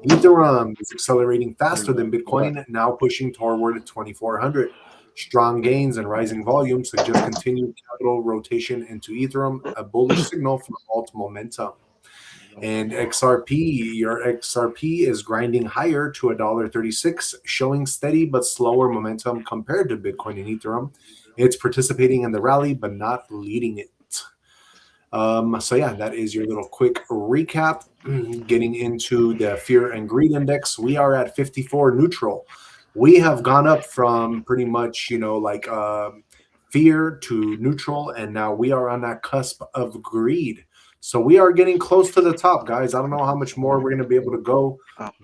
S1: Ethereum is accelerating faster than Bitcoin, now pushing toward 2,400. Strong gains and rising volume suggest continued capital rotation into Ethereum, a bullish signal for alt momentum. And XRP, your XRP is grinding higher to $1.36, showing steady but slower momentum compared to Bitcoin and Ethereum. It's participating in the rally, but not leading it. So yeah, that is your little quick recap. Getting into the fear and greed index, we are at 54 neutral. We have gone up from pretty much, fear to neutral, and now we are on that cusp of greed. So we are getting close to the top, guys. I don't know how much more we're going to be able to go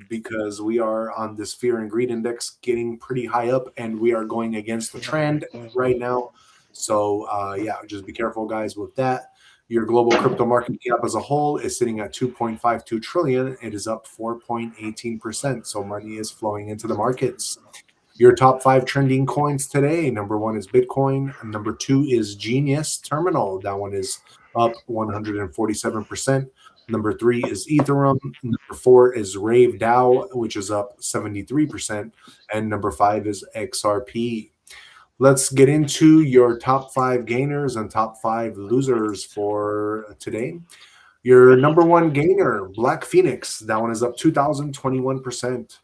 S1: because we are on this fear and greed index getting pretty high up, and we are going against the trend right now. So yeah, just be careful, guys, with that. Your global crypto market cap as a whole is sitting at 2.52 trillion. It is up 4.18%. So money is flowing into the markets. Your top 5 trending coins today. Number 1 is Bitcoin. Number 2 is Genius Terminal. That one is up 147%. Number 3 is Ethereum. Number 4 is Rave DAO, which is up 73%. And number 5 is XRP. Let's get into your top 5 gainers and top 5 losers for today. Your number 1 gainer, Black Phoenix. That one is up 2,021%.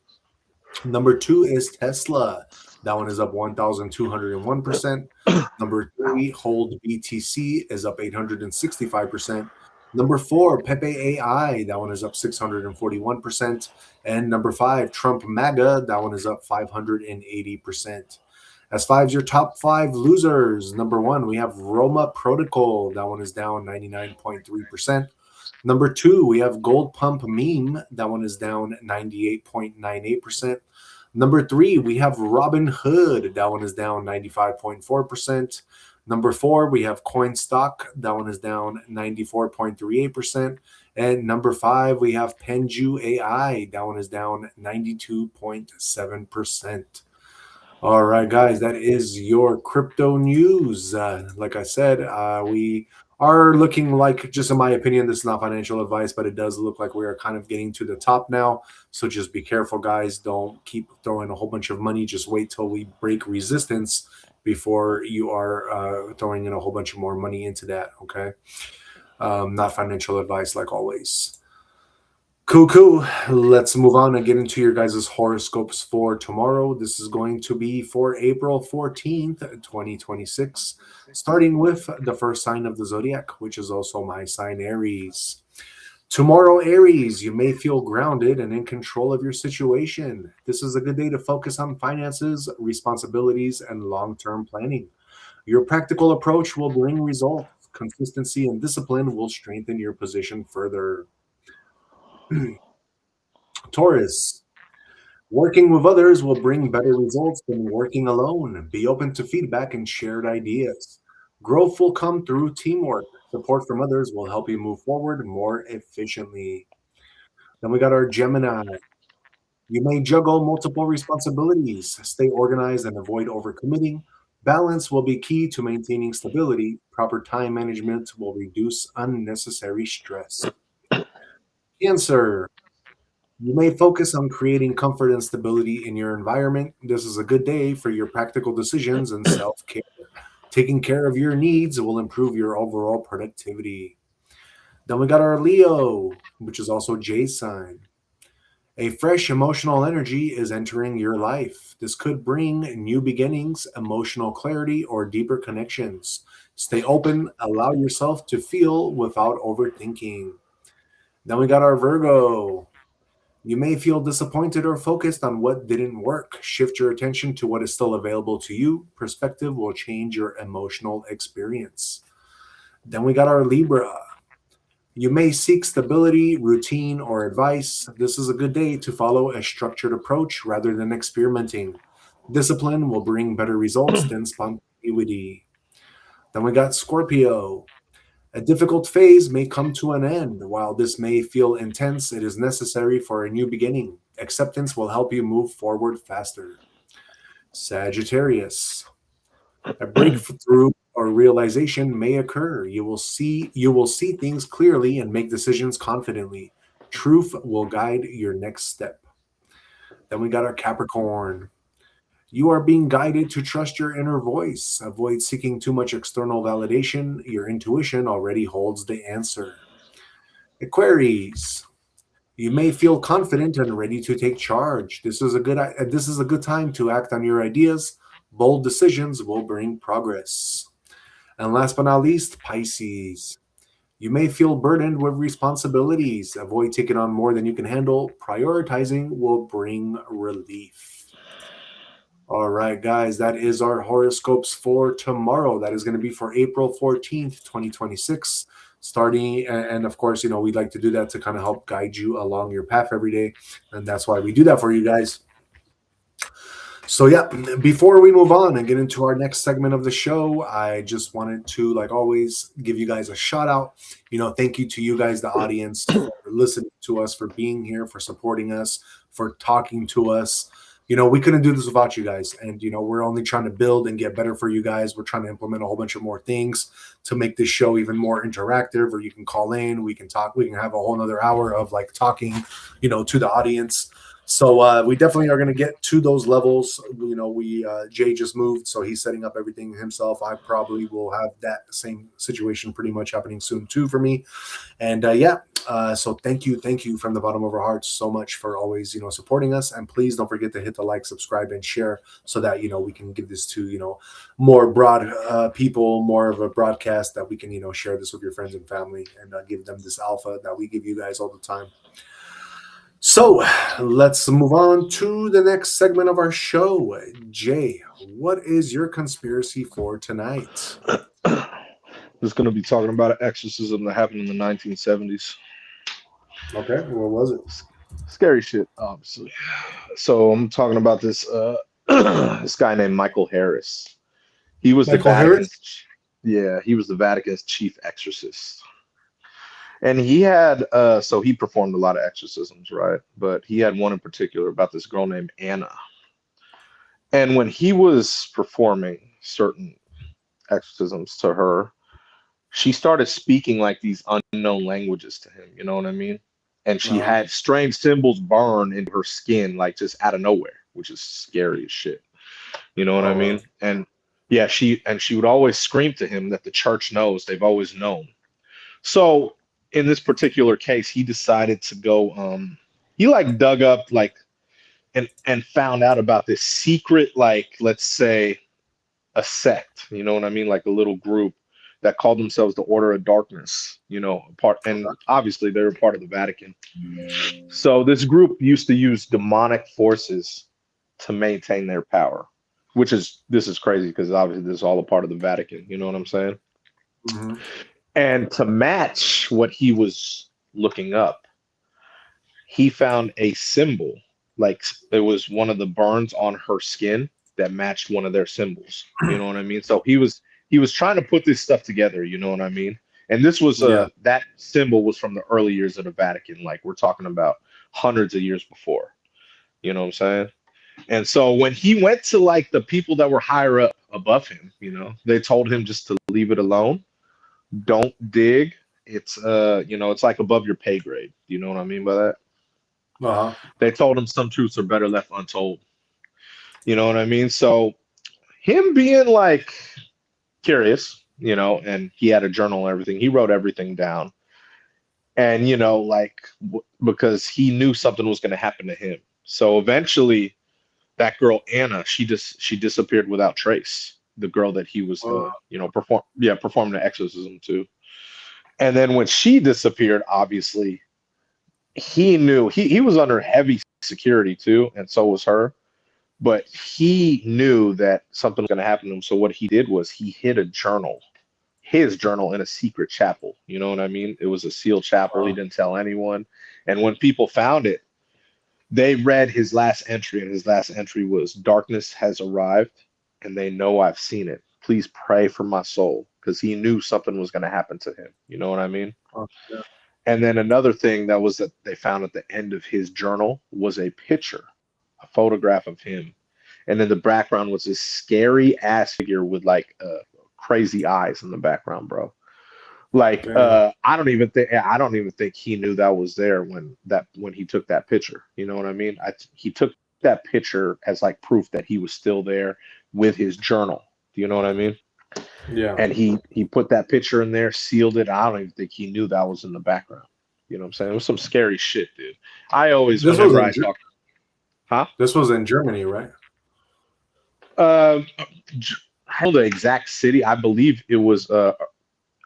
S1: Number 2 is Tesla. That one is up 1,201%. Number 3, Hold BTC is up 865%. Number 4, Pepe AI. That one is up 641%. And number 5, Trump MAGA. That one is up 580%. As fives, your top 5 losers. Number 1, we have Roma Protocol. That one is down 99.3%. Number 2, we have Gold Pump Meme. That one is down 98.98%. Number 3, we have Robin Hood. That one is down 95.4%. Number 4, we have Coinstock. That one is down 94.38%. And number 5, we have Penju AI. That one is down 92.7%. All right, guys, that is your crypto news. Like I said, we are looking like, just in my opinion, this is not financial advice, but it does look like we are kind of getting to the top now. So just be careful, guys. Don't keep throwing a whole bunch of money. Just wait till we break resistance before you are throwing in a whole bunch of more money into that, okay? Not financial advice, like always. Cool. Let's move on and get into your guys' horoscopes for tomorrow. This is going to be for April 14th, 2026, starting with the first sign of the zodiac, which is also my sign, Aries. Tomorrow, Aries, you may feel grounded and in control of your situation. This is a good day to focus on finances, responsibilities, and long-term planning. Your practical approach will bring results. Consistency and discipline will strengthen your position further. Taurus, working with others will bring better results than working alone. Be open to feedback and shared ideas. Growth will come through teamwork. Support from others will help you move forward more efficiently. Then we got our Gemini. You may juggle multiple responsibilities. Stay organized and avoid overcommitting. Balance will be key to maintaining stability. Proper time management will reduce unnecessary stress. Cancer. You may focus on creating comfort and stability in your environment. This is a good day for your practical decisions and self-care. Taking care of your needs will improve your overall productivity. Then we got our Leo, which is also J's sign. A fresh emotional energy is entering your life. This could bring new beginnings, emotional clarity, or deeper connections. Stay open, allow yourself to feel without overthinking. Then we got our Virgo. You may feel disappointed or focused on what didn't work. Shift your attention to what is still available to you. Perspective will change your emotional experience. Then we got our Libra. You may seek stability, routine, or advice. This is a good day to follow a structured approach rather than experimenting. Discipline will bring better results than spontaneity. Then we got Scorpio. A difficult phase may come to an end. While this may feel intense, it is necessary for a new beginning. Acceptance will help you move forward faster. Sagittarius. A breakthrough or realization may occur. You will see things clearly and make decisions confidently. Truth will guide your next step. Then we got our Capricorn. You are being guided to trust your inner voice. Avoid seeking too much external validation. Your intuition already holds the answer. Aquarius. You may feel confident and ready to take charge. This is a good time to act on your ideas. Bold decisions will bring progress. And last but not least, Pisces. You may feel burdened with responsibilities. Avoid taking on more than you can handle. Prioritizing will bring relief. All right, guys, that is our horoscopes for tomorrow. That is going to be for April 14th, 2026. Starting, and of course, we'd like to do that to kind of help guide you along your path every day. And that's why we do that for you guys. So yeah, before we move on and get into our next segment of the show, I just wanted to, like always, give you guys a shout out. Thank you to you guys, the audience, for listening to us, for being here, for supporting us, for talking to us. We couldn't do this without you guys. And, we're only trying to build and get better for you guys. We're trying to implement a whole bunch of more things to make this show even more interactive, where you can call in, we can talk, we can have a whole nother hour of like talking, to the audience. So we definitely are going to get to those levels. Jay just moved, so he's setting up everything himself. I probably will have that same situation pretty much happening soon too for me. And so thank you from the bottom of our hearts so much for always, supporting us. And please don't forget to hit the like, subscribe, and share so that, we can give this to, more broad people, more of a broadcast that we can, share this with your friends and family and give them this alpha that we give you guys all the time. So let's move on to the next segment of our show. Jay, what is your conspiracy for tonight?
S2: Just going to be talking about an exorcism that happened in the 1970s.
S1: Okay, what was it?
S2: Scary shit, obviously. So I'm talking about this this guy named Michael Harris. He was
S1: Michael
S2: the Vatican's,
S1: Harris?
S2: yeah, he was the Vatican's chief exorcist. And he had so he performed a lot of exorcisms, right? But he had one in particular about this girl named Anna. And when he was performing certain exorcisms to her, she started speaking like these unknown languages to him, you know what I mean? And she had strange symbols burn into her skin, like just out of nowhere, which is scary as shit. You know what I mean? And yeah, she would always scream to him that the church knows, they've always known. So in this particular case, he decided to go, he like dug up like and found out about this secret, like, let's say a sect, you know what I mean? Like a little group that called themselves the Order of Darkness, you know, and obviously they were part of the Vatican. So this group used to use demonic forces to maintain their power, this is crazy because obviously this is all a part of the Vatican, you know what I'm saying?
S1: Mm-hmm.
S2: And to match what he was looking up, he found a symbol, like it was one of the burns on her skin that matched one of their symbols. You know what I mean? So he was trying to put this stuff together, you know what I mean? And this was that symbol was from the early years of the Vatican, like we're talking about hundreds of years before. You know what I'm saying? And so when he went to like the people that were higher up above him, you know, they told him just to leave it alone. Don't dig. It's you know, it's like above your pay grade. You know what I mean by that? They told him some truths are better left untold. You know what I mean? So him being like curious, you know, and he had a journal and everything. He wrote everything down. And, you know, like because he knew something was going to happen to him. So eventually that girl, Anna, she disappeared without trace. The girl that he was, you know, performing the exorcism to. And then when she disappeared, obviously, he knew he was under heavy security too, and so was her. But he knew that something was going to happen to him. So what he did was he hid his journal in a secret chapel. You know what I mean? It was a sealed chapel. He didn't tell anyone. And when people found it, they read his last entry, and his last entry was, "Darkness has arrived, and they know I've seen it. Please pray for my soul," because he knew something was going to happen to him. You know what I mean?
S1: Yeah.
S2: And then another thing that was that they found at the end of his journal was a picture, a photograph of him. And then the background was this scary ass figure with like crazy eyes in the background, bro. Like I don't even think he knew that was there when he took that picture. You know what I mean? He took that picture as like proof that he was still there with his journal. Do you know what I mean?
S1: Yeah.
S2: And he put that picture in there, sealed it. I don't even think he knew that was in the background. You know what I'm saying? It was some scary shit, dude. I always, whenever I talk,
S1: This was in Germany, right?
S2: I don't know the exact city. I believe it was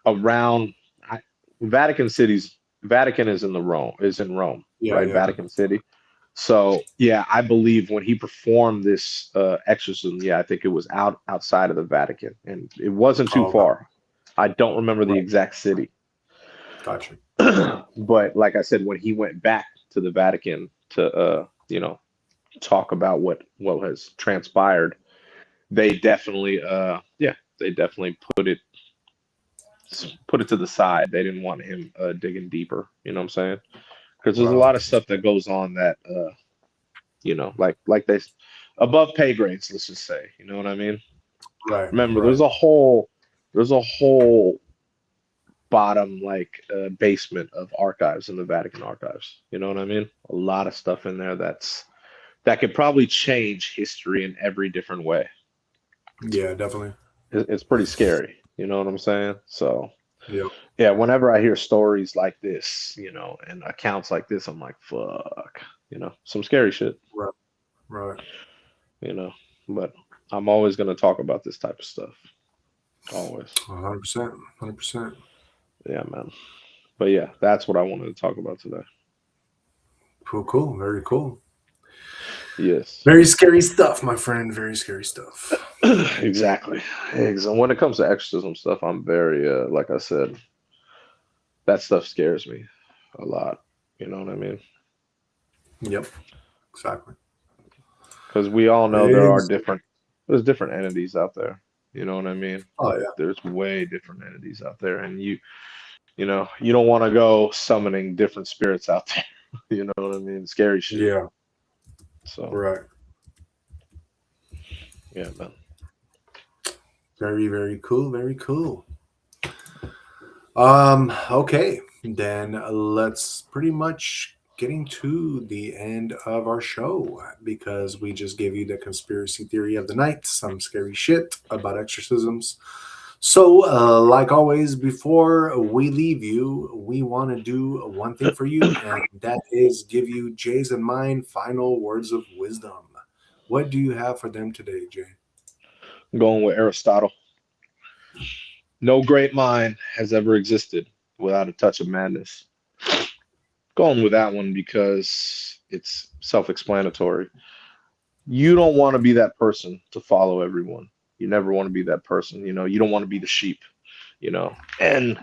S2: around Vatican is in Rome, right? Vatican City. So yeah, I believe when he performed this exorcism, I think it was outside of the Vatican, and it wasn't too far. I don't remember the exact city.
S1: Gotcha.
S2: But like I said, when he went back to the Vatican to you know, talk about what has transpired, they definitely put it to the side. They didn't want him digging deeper. You know what I'm saying? Because there's a lot of stuff that goes on that you know, like they above pay grades, let's just say. You know what I mean?
S1: Right.
S2: Remember, there's a whole bottom like basement of archives in the Vatican archives. You know what I mean? A lot of stuff in there that could probably change history in every different way.
S1: Yeah, definitely.
S2: It's pretty scary. You know what I'm saying? So
S1: yeah,
S2: whenever I hear stories like this, you know, and accounts like this, I'm like, fuck, you know, some scary shit.
S1: Right.
S2: You know, but I'm always going to talk about this type of stuff. Always.
S1: 100%.
S2: Yeah, man. But yeah, that's what I wanted to talk about today.
S1: Cool. Very cool.
S2: Yes.
S1: Very scary stuff, my friend. Very scary stuff.
S2: Exactly. And when it comes to exorcism stuff, I'm very, like I said, that stuff scares me a lot. You know what I mean?
S1: Yep. Exactly.
S2: Because we all know there's different entities out there. You know what I mean?
S1: Oh yeah.
S2: There's way different entities out there, and you know, you don't want to go summoning different spirits out there. You know what I mean? Scary shit.
S1: Yeah.
S2: So
S1: Right.
S2: yeah, man.
S1: Very, very cool. Very cool. Okay. Then let's pretty much getting to the end of our show because we just gave you the conspiracy theory of the night, some scary shit about exorcisms. So, like always, before we leave you, we want to do one thing for you, and that is give you Jay's and mine final words of wisdom. What do you have for them today, Jay?
S2: I'm going with Aristotle. No great mind has ever existed without a touch of madness. Going with that one because it's self-explanatory. You don't want to be that person to follow everyone. You never want to be that person. You know, you don't want to be the sheep, you know. And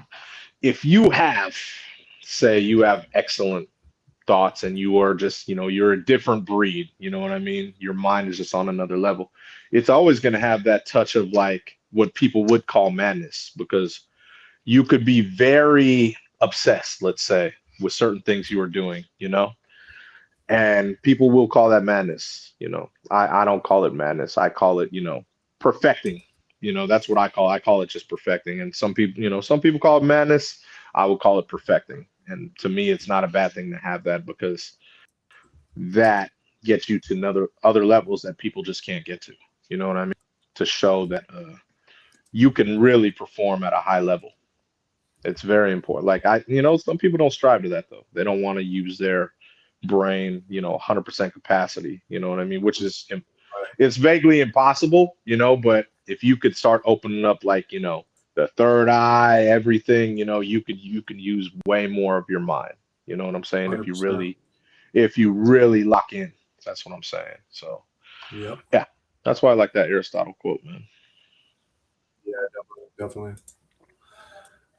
S2: if you have, say, you have excellent thoughts and you are just, you know, you're a different breed, you know what I mean? Your mind is just on another level. It's always going to have that touch of like what people would call madness because you could be very obsessed, let's say, with certain things you are doing, you know, and people will call that madness. You know, I don't call it madness. I call it, you know, perfecting. You know, that's what I call it just perfecting. And some people, you know, some people call it madness. I would call it perfecting. And to me, it's not a bad thing to have that because that gets you to other levels that people just can't get to. You know what I mean? To show that you can really perform at a high level. It's very important. Like you know, some people don't strive to that though. They don't want to use their brain, you know, 100% capacity. You know what I mean? Which is, it's vaguely impossible, you know. But if you could start opening up, like, you know, the third eye, everything, you know, you can use way more of your mind. You know what I'm saying?
S1: 100%.
S2: If you really lock in, that's what I'm saying. So yeah, that's why I like that Aristotle quote, man.
S1: Yeah, definitely.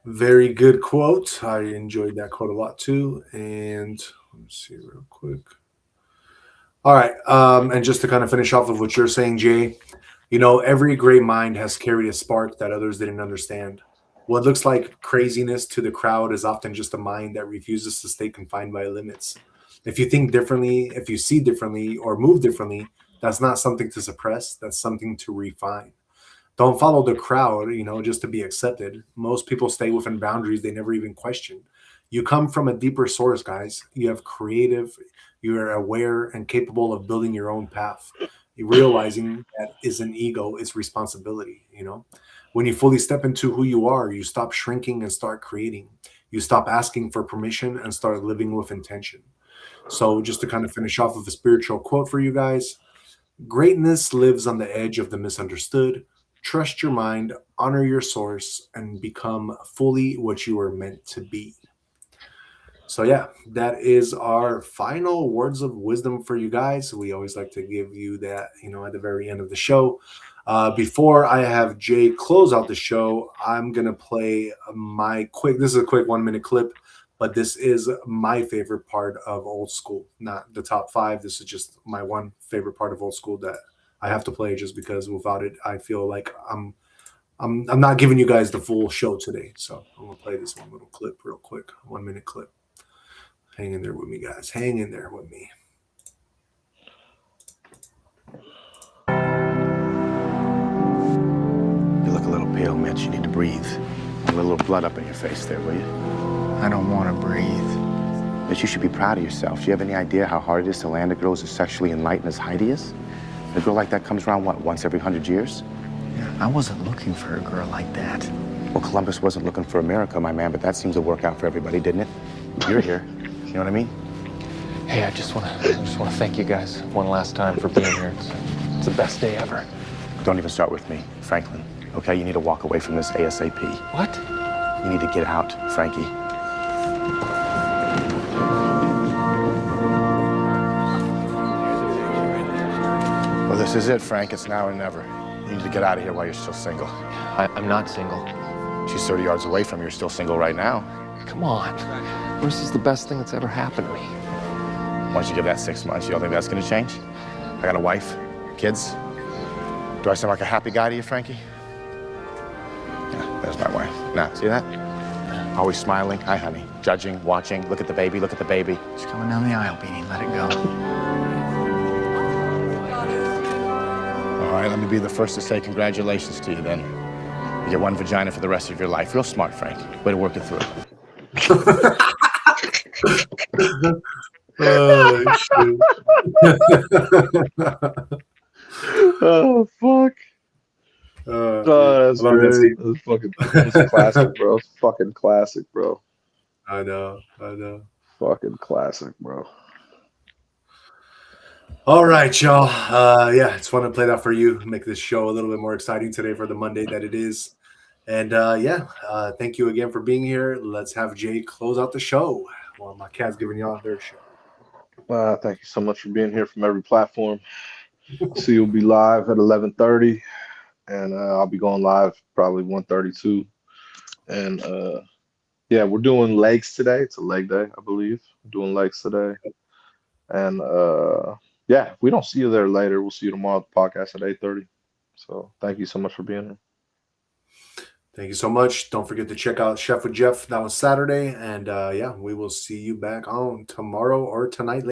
S1: Very good quote. I enjoyed that quote a lot too. And let's see real quick. All right. And just to kind of finish off of what you're saying, Jay, you know, every great mind has carried a spark that others didn't understand. What looks like craziness to the crowd is often just a mind that refuses to stay confined by limits. If you think differently, if you see differently or move differently, that's not something to suppress. That's something to refine. Don't follow the crowd, you know, just to be accepted. Most people stay within boundaries they never even question. You come from a deeper source, guys. You have creative, you are aware and capable of building your own path. You realizing that isn't ego, it's responsibility, you know. When you fully step into who you are, you stop shrinking and start creating. You stop asking for permission and start living with intention. So just to kind of finish off with a spiritual quote for you guys, greatness lives on the edge of the misunderstood. Trust your mind, honor your source, and become fully what you are meant to be. So yeah, that is our final words of wisdom for you guys. We always like to give you that, you know, at the very end of the show. Before I have Jay close out the show, I'm going to play this is a quick 1-minute clip, but this is my favorite part of old school, not the top 5. This is just my one favorite part of old school that I have to play just because without it, I feel like I'm not giving you guys the full show today. So I'm going to play this one little clip real quick, 1-minute clip. Hang in there with me, guys. Hang in there with me.
S10: You look a little pale, Mitch. You need to breathe. A little blood up in your face there, will you?
S6: I don't want to breathe.
S10: Mitch, you should be proud of yourself. Do you have any idea how hard it is to land a girl as sexually enlightened as Heidi is? A girl like that comes around, what, once every 100 years?
S6: Yeah, I wasn't looking for a girl like that.
S10: Well, Columbus wasn't looking for America, my man, but that seems to work out for everybody, didn't it? You're here. You know what I mean?
S11: Hey, I just want to thank you guys one last time for being here. It's the best day ever.
S10: Don't even start with me, Franklin. Okay, you need to walk away from this ASAP.
S11: What?
S10: You need to get out, Frankie. This is it, Frank. It's now or never. You need to get out of here while you're still single.
S11: I'm not single.
S10: She's 30 yards away from you. You're still single right now.
S11: Come on. This is the best thing that's ever happened to me.
S10: Once you give that 6 months, you don't think that's going to change? I got a wife, kids. Do I sound like a happy guy to you, Frankie? Yeah, there's my wife. Now, see that? Always smiling. Hi, honey. Judging, watching. Look at the baby. Look at the baby.
S6: She's coming down the aisle, Beanie. Let it go.
S10: All right, let me be the first to say congratulations to you then. You get one vagina for the rest of your life. Real smart, Frank. Way to work it through.
S1: Oh, shit.
S2: Oh, fuck. That's great. That's fucking that's classic, bro. Fucking classic, bro.
S1: I know.
S2: Fucking classic, bro.
S1: All right, y'all. Yeah, it's fun to play that for you. Make this show a little bit more exciting today for the Monday that it is. And thank you again for being here. Let's have Jay close out the show while my cat's giving y'all their show.
S2: Thank you so much for being here from every platform. So you'll be live at 11:30, and I'll be going live probably 1:32. And we're doing legs today. It's a leg day, I believe. We're doing legs today. And if we don't see you there later, we'll see you tomorrow at the podcast at 8:30. So thank you so much for being here.
S1: Thank you so much. Don't forget to check out Chef with Jeff. That was Saturday. And we will see you back on tomorrow or tonight.